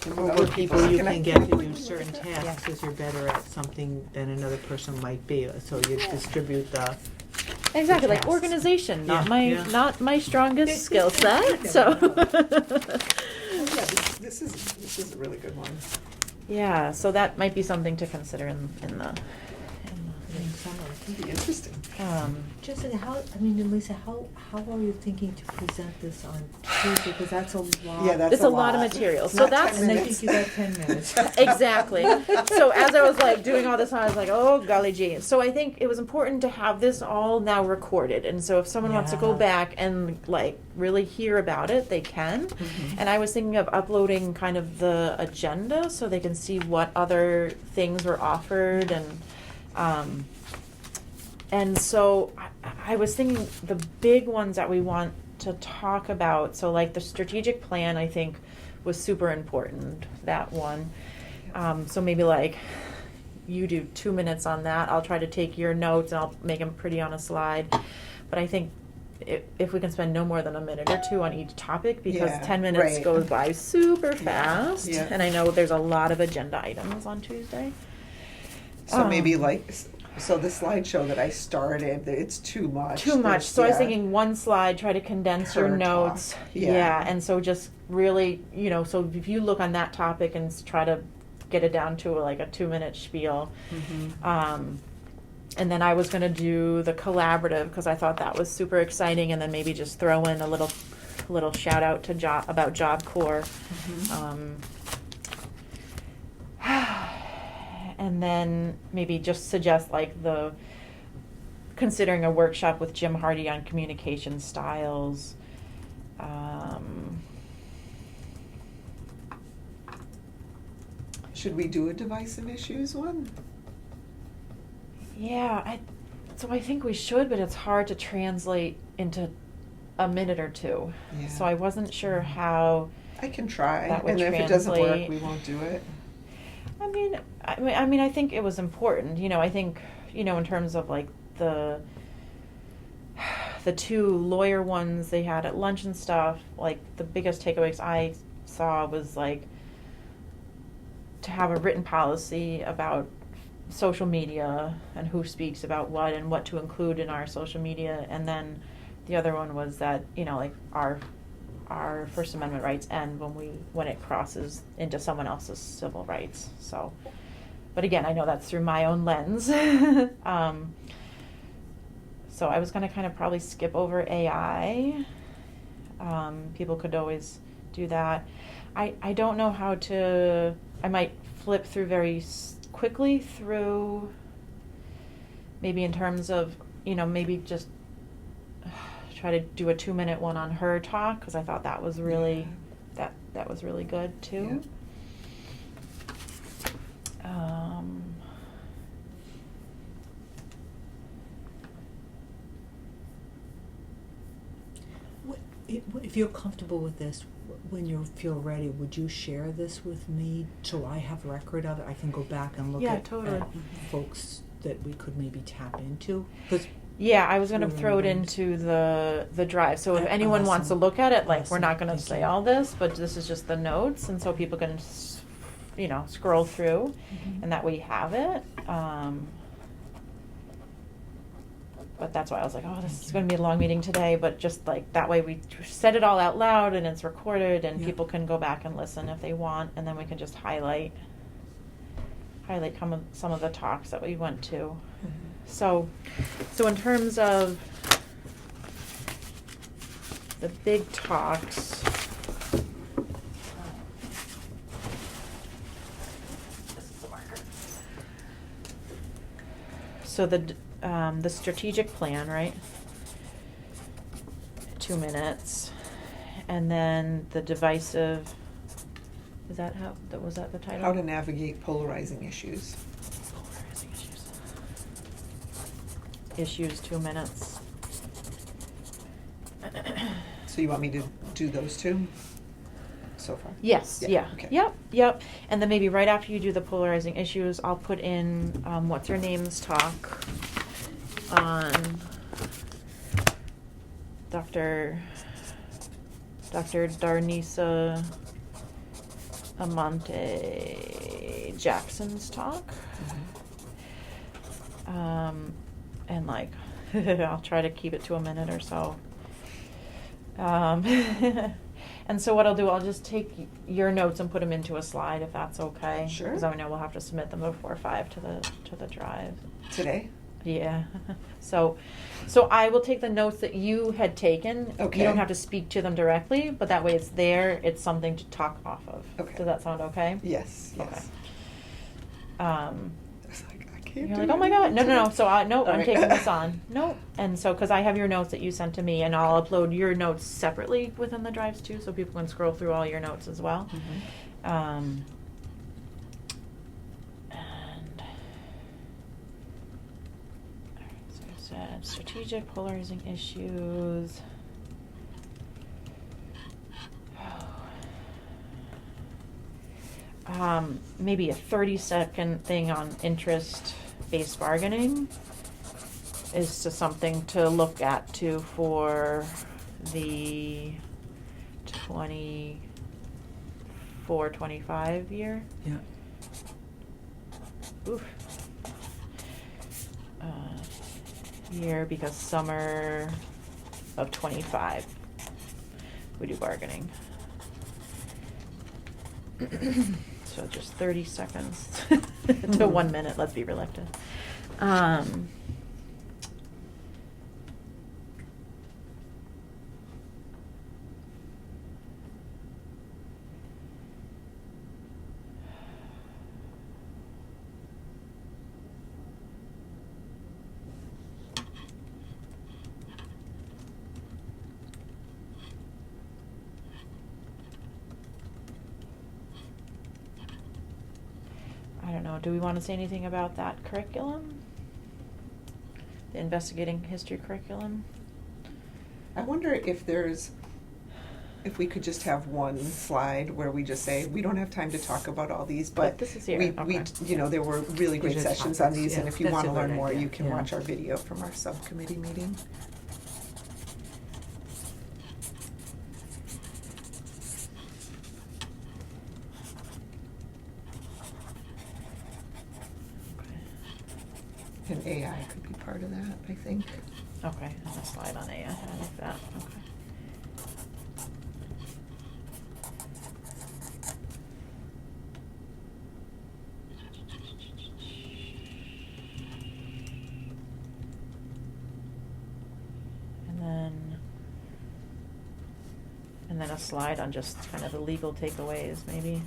And Or with what other people you can I- can get to do certain tasks Yeah. because you're better at something than another person might be. So you distribute the. Exactly, like tasks. organization, Yeah, yeah. not my strongest skill set. So Oh, yeah, this is a really good one. yeah, so that might be something to consider in the Summer. It'd be interesting. Jessica, Lisa, how are you thinking to present this on Tuesday? Because that's a lot. Yeah, that's it's a lot of material. So Not that's 10 And I minutes. think you got 10 minutes. Exactly. So as I was like doing all this, I was like, oh golly gee. So I think it was important to have this all now recorded, and so if someone wants to go Yeah. back and like really hear about it, they can. And I was thinking of uploading kind of the agenda so they can see what other things were offered, and so I was thinking the big ones that we want to talk about. So like the strategic plan, I think was super important, that one. So maybe like you do 2 minutes on that. I'll try to take your notes and I'll make them pretty on a slide. But I think if we can spend no more than a minute or two on each topic, because Yeah, 10 minutes right. goes by super fast. Yeah. And I know there's a lot of agenda items on Tuesday. So maybe Um, so the slideshow that I started, it's too much. Too much. There's- So I was yeah. thinking one slide, try to condense your Per notes. talk. Yeah. And so just really, so if you look on that topic and try to get it down to like a 2-minute spiel. Mhm. And then I was going to do the collaborative because I thought that was super exciting, and then maybe just throw in a little little shout out to about Job Corps. Mhm. And then maybe just suggest like considering a workshop with Jim Hardy on communication styles. Should we do a divisive issues one? Yeah, so I think we should, but it's hard to translate into a minute or two. Yeah. So I wasn't sure how. I can try, That would and if it doesn't work, translate. we won't do it. I mean, I think it was important. I think, in terms of like the two lawyer ones they had at lunch and stuff, like the biggest takeaways I saw was like to have a written policy about social media and who speaks about what and what to include in our social media. And then the other one was that, like our First Amendment rights end when it crosses into someone else's civil rights. So, but again, I know that's through my own lens. So I was going to kind of probably skip over AI. People could always do that. I don't know how to. I might flip through very quickly through. Maybe in terms of maybe just try to do a 2-minute one on her talk, because I thought that was really that was really good too. Yeah. If you're comfortable with this, when you feel ready, would you share this with me so I have record of it? I can go back and look Yeah, at totally. folks that we could maybe tap into. 'Cause Yeah, I was going to Really throw it nice. into the drive. So if anyone wants to Awesome. look at it, like we're Awesome. not going to Thank say you. all this, but this is just the notes, and so people can, scroll through, and that way you have it. But that's why I was like, oh, this is going to be a long meeting today. But just like that way, we said it all out loud, and it's recorded, and Yeah. people can go back and listen if they want, and then we can just highlight some of the talks that we went to. Mhm. So in terms of the big talks, this is the marker. So the strategic plan, right? 2 minutes, and then the divisive. Was that the title? How to navigate polarizing issues. Polarizing issues, 2 minutes. So you want me to do those two so far? Yes, yeah. Okay. Yep. And then maybe right after you do the polarizing issues, I'll put in what's her name's talk on Dr. Darnisa Amante Jackson's talk. Mhm. And like, I'll try to keep it to a minute or so. And so what I'll do, I'll just take your notes and put them into a slide if that's okay. Sure. Because I know we'll have to submit them before 5 to the drive. Today? Yeah. So I will take the notes that you had taken. Okay. You don't have to speak to them directly, but that way it's there. It's something to talk off of. Okay. Does that sound okay? Yes, yes. Okay. I was like, I can't You're do like, oh my God, no. anything So no, I'm Okay. taking this on. No, and so because I have your notes that you sent to me, and I'll upload your notes separately within the drives too, so people can scroll through all your notes as well. Mhm. And all right, so I said strategic polarizing issues. Maybe a 30-second thing on interest-based bargaining is to something to look at too for the 24-25 year. Yeah. Oof. Year, because summer of 25 we do bargaining. So just 30 seconds to 1 minute, let's be realistic. don't know, do we want to say anything about that curriculum? The investigating history curriculum? I wonder if we could just have one slide where we just say, we don't have time to talk about all these, but This is here, we, okay. there were really great These are sessions on topics, these, and yeah. if you That's want a to learn good more, idea, you can yeah. watch our video from our subcommittee meeting. And AI could be part of that, I think. Okay, and a slide on AI, I like that, okay. And then a slide on just kind of the legal takeaways, maybe.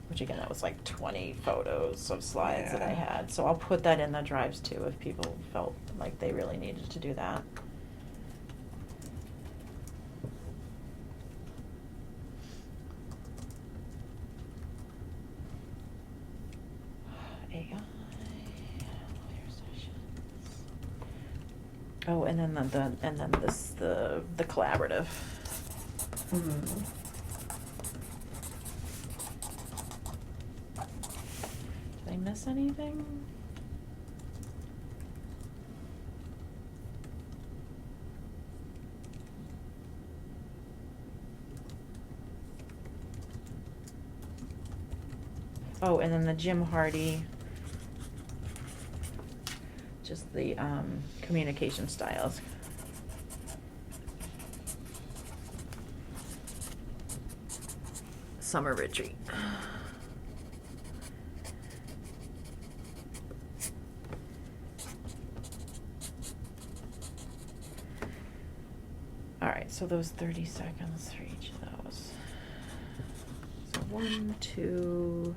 Which again, that was like 20 photos of slides that I Yeah. had. So I'll put that in the drives too if people felt like they really needed to do that. AI, lawyer sessions. Oh, and then the collaborative. Mm. Did I miss anything? Oh, and then the Jim Hardy, just the communication styles. Summer retreat. All right, so those 30 seconds for each of those. So 1, 2,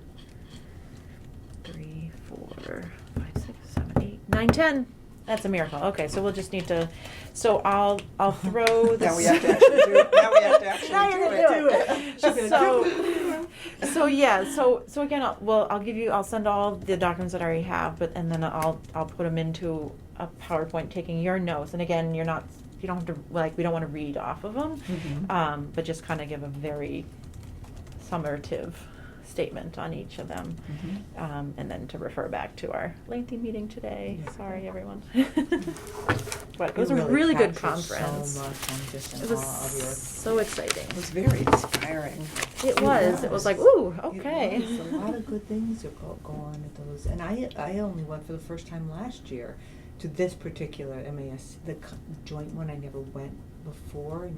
3, 4, 5, 6, 7, 8, 9, 10. That's a miracle. Okay, so we'll just need to. So I'll throw this. Now we have to actually do it. Now we have to actually Now you're gonna do it. She's gonna So, so yeah. So again, I'll send all the documents that I already have, and then I'll put them into a PowerPoint, taking your notes. And again, you don't have to, we don't want to read off of them, Mhm. but just kind of give a very summative statement on each of them, Mhm. and then to refer back to our lengthy meeting today. Yeah. Sorry, everyone. But it was You a really good captured conference. So much. I'm just in It was awe of your. so exciting. It was very inspiring. It was. It was like, ooh, okay. It was a lot of good things that go on at those, and I only went for the first time last year to this particular MAS, the joint one. I never went before.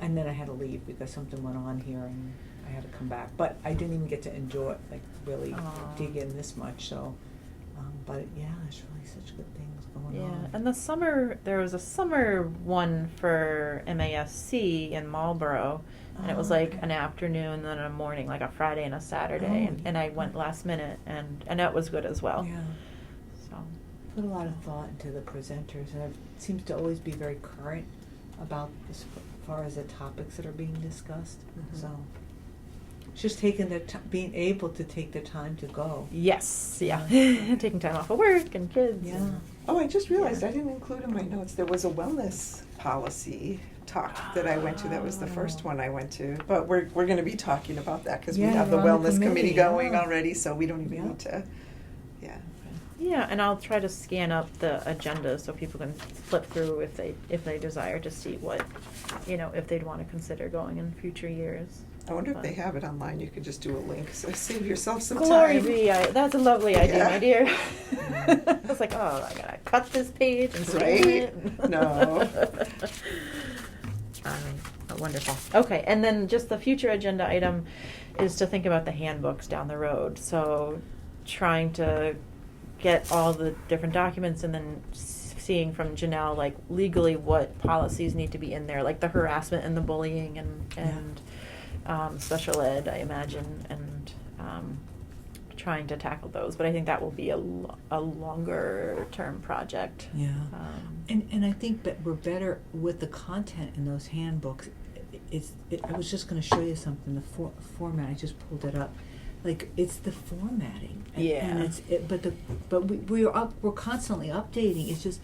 And then I had to leave because something went on here and I had to come back. But I didn't even get to enjoy it, really Aw. dig in this much. So, but yeah, there's really such good things going Yeah, on. and there was a summer one for MASC in Marlboro, and it was Oh, like okay. an afternoon, then a morning, like a Friday and a Saturday, Oh, and I yeah. went last minute, and that was good as well. Yeah. So. Put a lot of thought into the presenters, and it seems to always be very current about as far as the topics that are being discussed. Mhm. So, it's just taking being able to take the time to go. Yes, yeah. Yeah. Taking time off of work and kids. Yeah. and- Oh, I just realized Yeah. I didn't include in my notes, there was a wellness policy talk that I went to. That was the first Oh. one I went to. But we're going to be talking about that because we Yeah, have the you're on the wellness committee committee, going yeah. already, so we don't even Yeah. need to, yeah. Yeah, and I'll try to scan up the agenda so people can flip through if they desire to see what, if they'd want to consider going in future years. I wonder if But- they have it online. You could just do a link, so save yourself some Glory time. be! That's a lovely idea, Yeah. my dear. Yeah. I was like, oh, I gotta cut this page and scan Right? it. No. Wonderful. Okay, and then just the future agenda item is to think about the handbooks down the road. So, trying to get all the different documents, and then seeing from Janelle, like, legally what policies need to be in there, like the harassment and the bullying and special ed, I imagine, and trying to tackle those. But I think that will be a longer term project. Yeah. Um, And I think that we're better with the content in those handbooks. I was just gonna show you something, the format, I just pulled it up. Like, it's the formatting. And Yeah. we're constantly updating, it's just,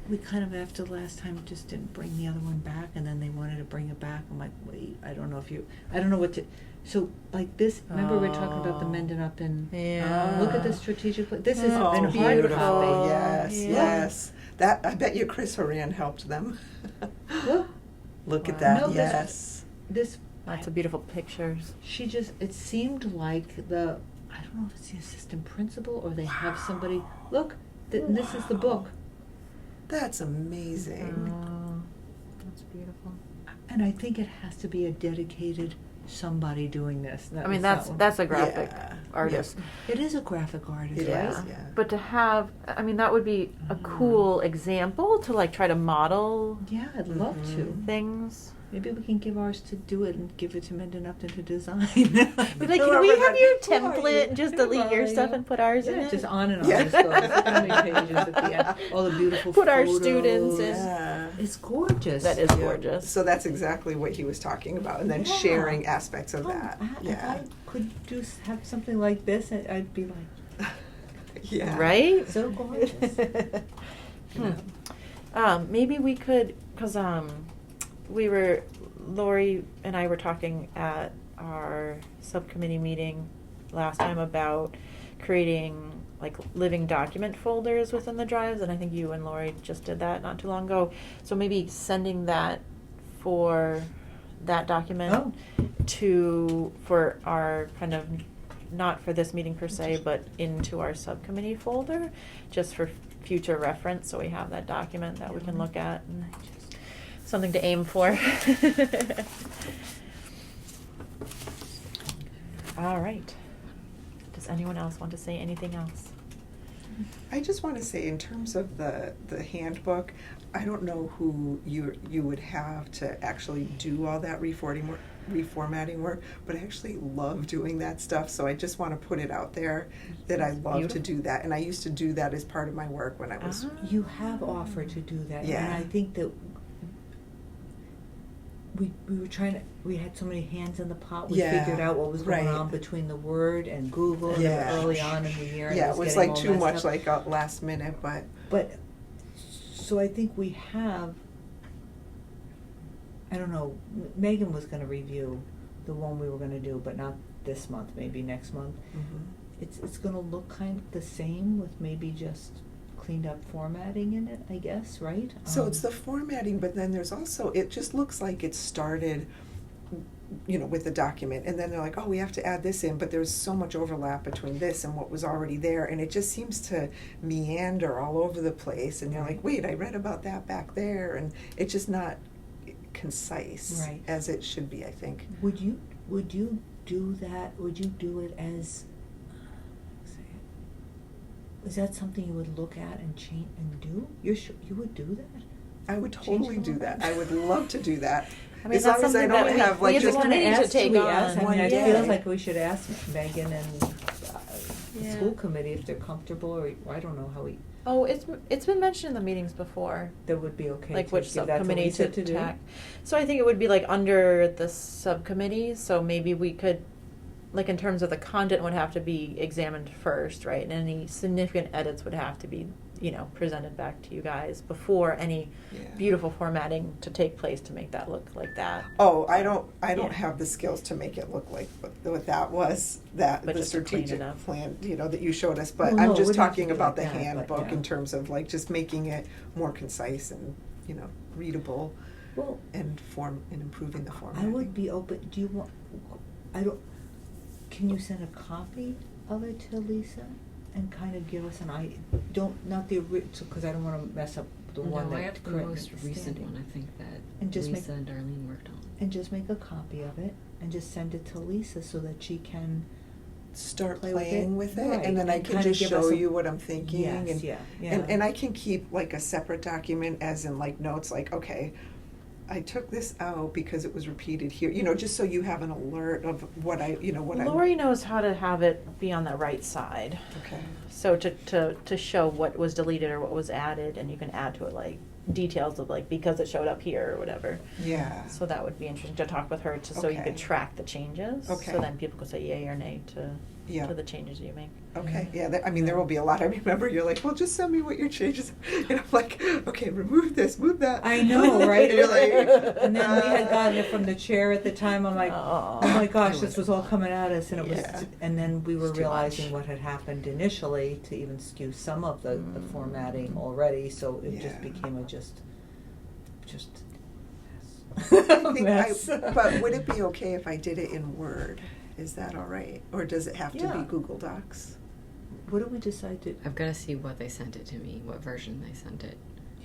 we kind of, after the last time, just didn't bring the other one back, and then they wanted to bring it back. I'm like, wait, I don't know what to, so, like this, remember we were talking about the Oh. mending up and, Yeah. look at the strategic, this is Oh, an hard beautiful. copy. Yes, Yeah. yes. That, I bet you Chris Horan helped them. Look, Look at Wow. that, No, this- yes. this, Lots of beautiful pictures. she just, it seemed like I don't know if it's the assistant principal or they have somebody, look, this is the book. That's amazing. Oh, that's beautiful. And I think it has to be a dedicated somebody doing this. I mean, that's a graphic Yeah. artist. It is a graphic artist, It right? is, yeah. But to have, I mean, that would be a cool example to like try to model Yeah, I'd love to. Mhm. things. Maybe we can give ours to do it and give it to Menden Upton to design. Be like, can we have your template and just delete your stuff and put ours in Yeah, it? just on and on. Yeah. Just goes. Look how many pages at the end. All the beautiful Put our photos. students in. Yeah. It's gorgeous. That is Yeah. gorgeous. So that's exactly what he was talking about, and then Yeah. sharing aspects of that. If Yeah. I could have something like this, I'd be like, Yeah. Right? so gorgeous. Maybe we could, because Lori and I were talking at our subcommittee meeting last time about creating like living document folders within the drives, and I think you and Lori just did that not too long ago. So maybe sending that for that document for our kind of, not for this meeting per se, but into our subcommittee folder, just for future reference, so we have that document that we can look at, and something to aim for. All right. Does anyone else want to say anything else? I just want to say, in terms of the handbook, I don't know who you would have to actually do all that reformatting work, but I actually love doing that stuff, so I just want to put it out there that I love Beautiful. to do that, and I used to do that as part of my work when I was. You have offered to do that, Yeah. and I think that we were trying to, we had so many hands in the pot, we Yeah, figured out what was going right. on between the Word and Google and Yeah. early on in the year. And Yeah, it was getting like all too messed much up. like last minute, but But, so I think we have, I don't know, Megan was gonna review the one we were gonna do, but not this month, maybe next month. It's gonna look kind of the same with maybe just cleaned up formatting in it, I guess, right? So it's the formatting, but then there's also, it just looks like it started, with the document, and then they're like, oh, we have to add this in, but there's so much overlap between this and what was already there, and it just seems to meander all over the place, and you're like, wait, I read about that back there, and it's just not concise Right. as it should be, I think. Would you do that, would you do it as, is that something you would look at and change and do? You're sure you would do that? I would Change totally the do format? that. I would love to do that. I mean, As that's long as I something don't that we- have we like as a just committee to take we on. ask? I one mean, I day. feel like we should ask Megan and the Yeah. school committee if they're comfortable, or I don't know how Oh, it's been mentioned in the meetings before, that would be okay. like to which give that subcommittee Lisa to do. tack. So I think it would be like under the subcommittees, so maybe we could, like in terms of the content would have to be examined first, right? And any significant edits would have to be, presented back to you guys before any Yeah. beautiful formatting to take place to make that look like that. Oh, I don't Yeah. have the skills to make it look like what that was, that But the just to clean it strategic up. plan, that you showed us, but Well, no, I'm it just wouldn't have to talking be about the like that, but handbook yeah. in terms of like just making it more concise and, readable Well, and improving the I formatting. would be open, do you want, can you send a copy of it to Lisa and kind of give us not the original, because I don't want to mess up the one No, I that have the current most recent standing. one, I think, And that just Lisa and Darlene worked on. And just make a copy of it and just send it to Lisa so that she can, Start play with playing it. with it, Right, and then I and can kinda just give us show a- you what I'm thinking, yes, and, yeah. and I can keep like a separate document as in like notes, like, okay, I took this out because it was repeated here, just so you have an alert of what Lori knows how to have it be on the right side. Okay. So to show what was deleted or what was added, and you can add to it like details of like, because it showed up here or whatever. Yeah. So that would be interesting to talk with her, so you Okay. could track the changes. Okay. So then people could say yay or nay Yeah. to the changes you make. Okay, yeah, I mean, there will be a lot. I remember you're like, well, just send me what your changes are. And I'm like, okay, remove this, move that. I know, right? You're like, And then we had gotten it from the chair at the time. I'm like, Oh. oh my gosh, this was all coming at us, and it was. Yeah. And then we were It's too realizing much. what had happened initially to even skew some of the formatting already. So it just Yeah. became a just. I think mess. but would it be okay if I did it in Word? Is that all right? Or does it have to Yeah. be Google Docs? What did we decide to? I've got to see what they sent it to me, what version they sent it.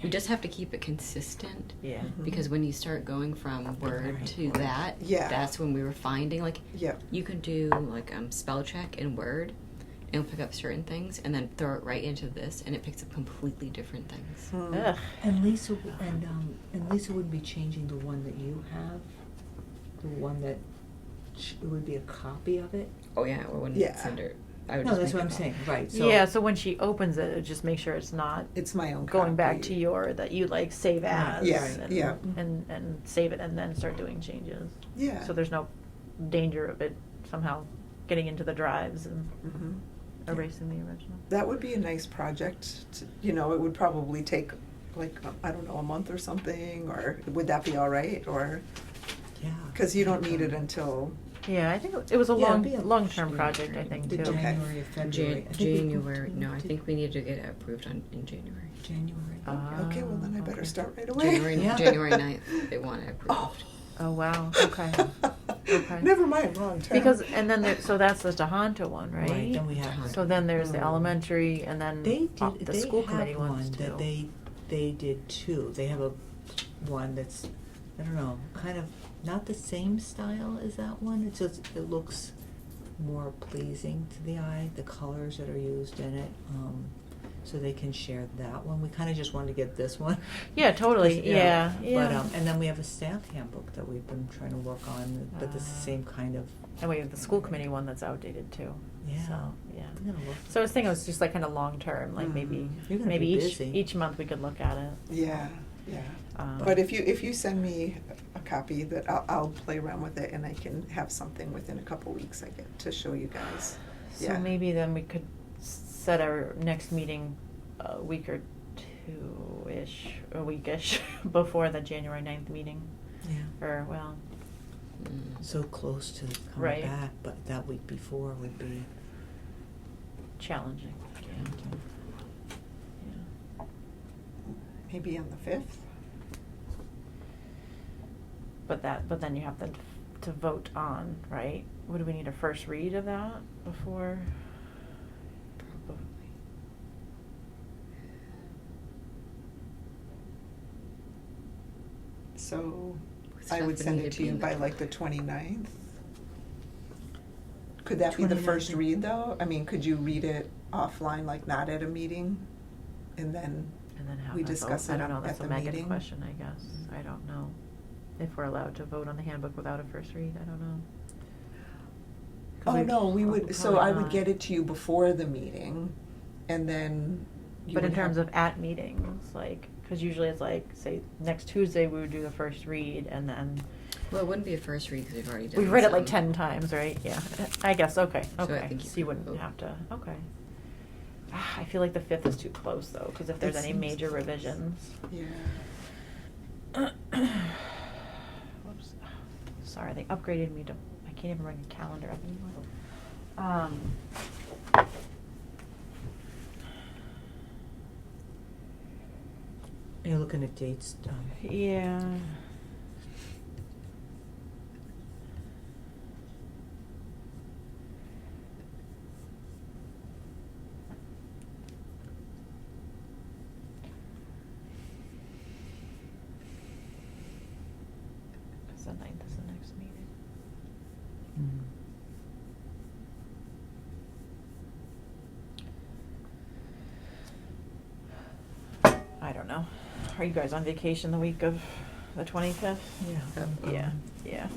We just have to keep it consistent, Yeah. because when you start going from Word to that, Yeah. that's when we were finding, like, Yeah. you can do, like, spell check in Word, and it'll pick up certain things, and then throw it right into this, and it picks up completely different things. Hmm. Ugh. And Lisa and Lisa would be changing the one that you have, the one that it would be a copy of it. Oh, yeah, I wouldn't Yeah. send her. I would No, just that's make what a I'm copy. saying. Right. So Yeah, so when she opens it, just make sure it's not It's my own going back copy. to your, that you like save Right. as. Yeah, and, yeah. And save it and then start doing changes. Yeah. So there's no danger of it somehow getting into the drives and Mhm. erasing the original. That would be a nice project. It would probably take, like, I don't know, a month or something, or would that be all right? Or, yeah. because you don't need it until, Yeah, I think it was a Yeah, it'd be a- long-term project, I think, The too. Okay. January or February. I think we January. booked No, I it think we need to get it approved in January. January. okay, well, then I better okay. start right away. January 9th, they want it approved. Oh. Oh, wow, okay. Okay. Never mind, wrong term. Because, and then, so that's the Tohoto one, right? Right. Then we have. So then there's the elementary and then They did. the They school have committee one ones too. that they did too. They have a one that's, I don't know, kind of not the same style as that one. It's just, it looks more pleasing to the eye. The colors that are used in it, so they can share that one. We kind of just wanted to get this one. Yeah, totally, yeah. But and then we have a staff handbook that we've been trying to work on, but it's the same kind of. And we have the school committee one that's outdated too. Yeah. So, yeah. I'm gonna look. So I was thinking it was just like kind of long-term, like maybe, You're gonna maybe be each, busy. each month we could look at it. Yeah, yeah. But if you send me a copy, that I'll play around with it, and I can have something within a couple weeks I get to show you guys. So Yeah. maybe then we could set our next meeting a week or two-ish, a weekish, before the January 9th meeting. Yeah. Or, well, So close to coming Right. back, but that week before would be. challenging. Yeah. Yeah. Maybe on the 5th? But then you have to vote on, right? Would we need a first read of that before? Probably. So Does I would Stephanie send need it to to be you in by the- like the 29th? Could that be the 29th. first read though? I mean, could you read it offline, like not at a meeting? And then, And then have We that vote? discuss I it don't know, at that's the a Megan meeting? question, I guess. I don't know if we're allowed to vote on the handbook without a first read, I don't know. 'Cause oh we- no, we would, so probably I would not. get it to you before the meeting, and then you But in would terms have- of at meetings, like, cause usually it's like, say, next Tuesday we would do the first read and then, Well, it wouldn't be a first read because we've already done we've read it like some. 10 times, right? Yeah, I guess, okay, So I okay. think you So you could wouldn't vote. have to, okay. I feel like the 5th is too close though, cause if there's That any seems major close. revisions. Yeah. Whoops. Sorry, they upgraded me to, I can't even bring a calendar up anymore. You're looking at dates. Yeah. It's the 9th is the next meeting. I don't know. Are you guys on vacation the week of the 25th? Yeah. Yeah, yeah,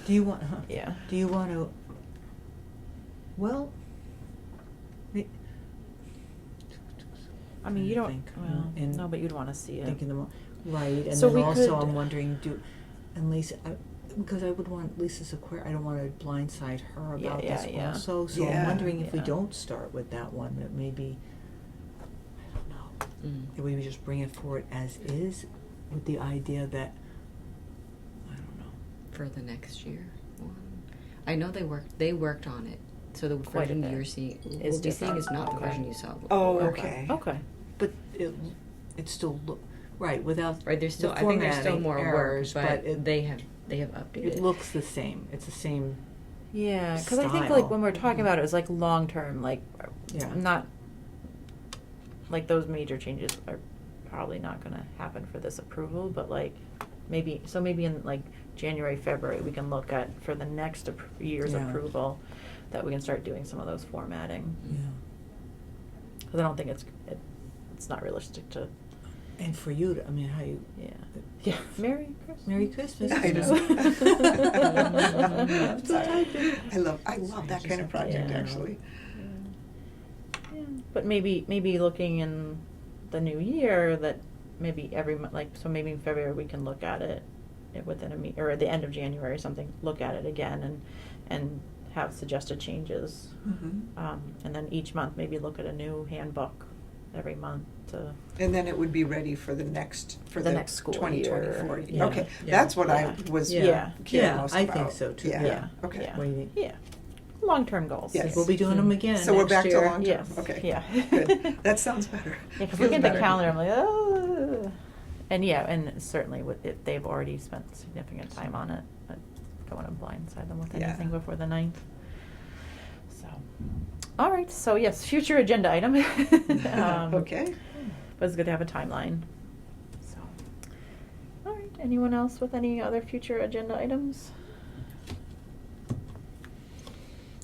Do you want? yeah. Do you want to? Well. I mean, you don't, think, well, and no, but you'd wanna see it. thinking right, and So then we also could- I'm wondering, and Lisa, because I would want Lisa's I don't want to blindside her Yeah, about yeah, this yeah. also, so I'm Yeah. wondering if we Yeah. don't start with that one, that maybe, I don't know, Mm. that we would just bring it forward as is, with the idea that, I don't know. For the next year one. I know they worked on it. So the Quite a version bit. you're seeing Is we'll be seeing different. is not the Okay. version you saw before. Oh, okay. Okay. But it still right, without Right, there's still the I think there's still formatting more errors, work, but it, they have updated. it looks the same, it's the same, Yeah, because I think Style. like when we're talking about it, it's like long term, like Yeah. not like those major changes are probably not going to happen for this approval, but like maybe in like January, February, we can look at for the next year's Yeah. approval that we can start doing some of those formatting. yeah. Because I don't think it's not realistic to. And for you to, I mean, how you, Yeah. Merry Christmas. Merry Christmas. I know. Sorry. I love that kind of project, Yeah. actually. Yeah. But maybe looking in the new year that maybe every month, like, so maybe in February we can look at it within or at the end of January or something, look at it again and have suggested changes. Mhm. And then each month maybe look at a new handbook every month to. And then it would be ready for the next school 2024. year. Yeah. Okay, Yeah. that's what Yeah. I was Yeah. curious I about. think so, too. Yeah. Yeah. Okay. Yeah. Waiting. Yeah. Long-term goals. Yes. We'll be doing them again So we're next back to year. long term. Yes. Okay. Yeah. Good. That sounds better. Yeah, because Feels looking at the better. calendar, I'm like, oh. And yeah, and certainly with it, they've already spent significant time on it. But don't want to blindside them with Yeah. anything before the 9th. So, all right. So yes, future agenda item. Okay. But it's good to have a timeline. So, all right. Anyone else with any other future agenda items?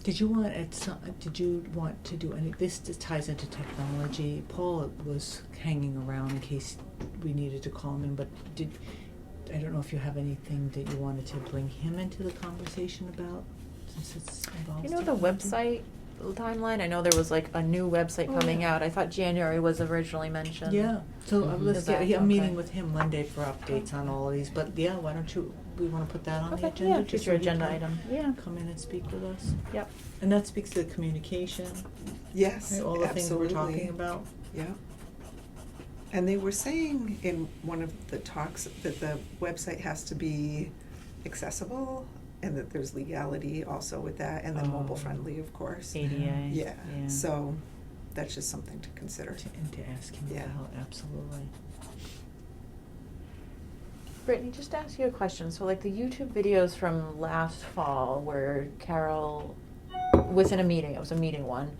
Did you want to do any, this ties into technology. Paul was hanging around in case we needed to call him in, but I don't know if you have anything that you wanted to bring him into the conversation about, since it's involved. You know the website timeline? I know there was like a new website Oh, coming yeah. out. I thought January was originally mentioned. Yeah, so Mhm. let's Is that I'm okay? meeting with him Monday for updates on all of these, but yeah, why don't we want to put that on the Okay, agenda? yeah, just future so he agenda can item. Yeah. Come in and speak with us. Yep. And that speaks to the communication, Yes, right, all the things we're absolutely. talking about. Yeah. And they were saying in one of the talks that the website has to be accessible and that there's legality also with that, and then Oh. mobile friendly, of course. ADA. Yeah, so that's just something to consider. And to ask him Yeah. about, absolutely. Brittany, just to ask you a question. So, like the YouTube videos from last fall where Carol was in a meeting, it was a meeting one.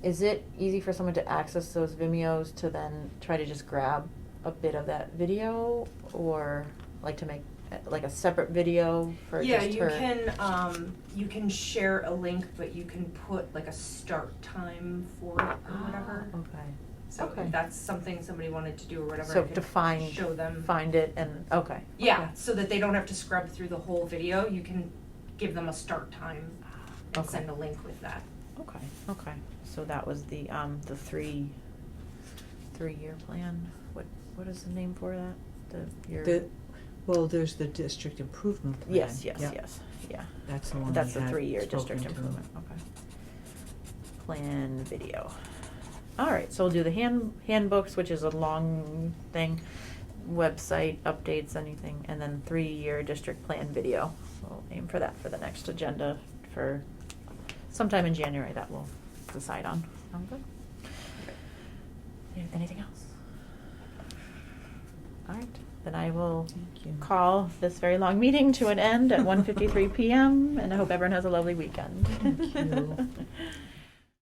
Is it easy for someone to access those Vimeos to then try to just grab a bit of that video, or like to make like a separate video for Yeah, just you her? you can share a link, but you can put like a start time for it or whatever. Okay. So Okay. if that's something somebody wanted to do or whatever, So I could to show them. find it and okay. Yeah, Okay. so that they don't have to scrub through the whole video. You can give them a start time and Okay. send a link with that. Okay. Okay. So that was the 3-year plan. What is the name for that? Well, there's the district improvement plan. Yes. Yeah. Yeah. That's the one That's we the had 3-year spoken district to. improvement. Okay. Plan video. All right. So we'll do the handbooks, which is a long thing. Website updates, anything, and then 3-year district plan video. We'll aim for that for the next agenda for sometime in January. That we'll decide on. Sound good? Anything else? All right. Then I will Thank you. call this very long meeting to an end at 1:53 p.m. and I hope everyone has a lovely weekend. Thank you.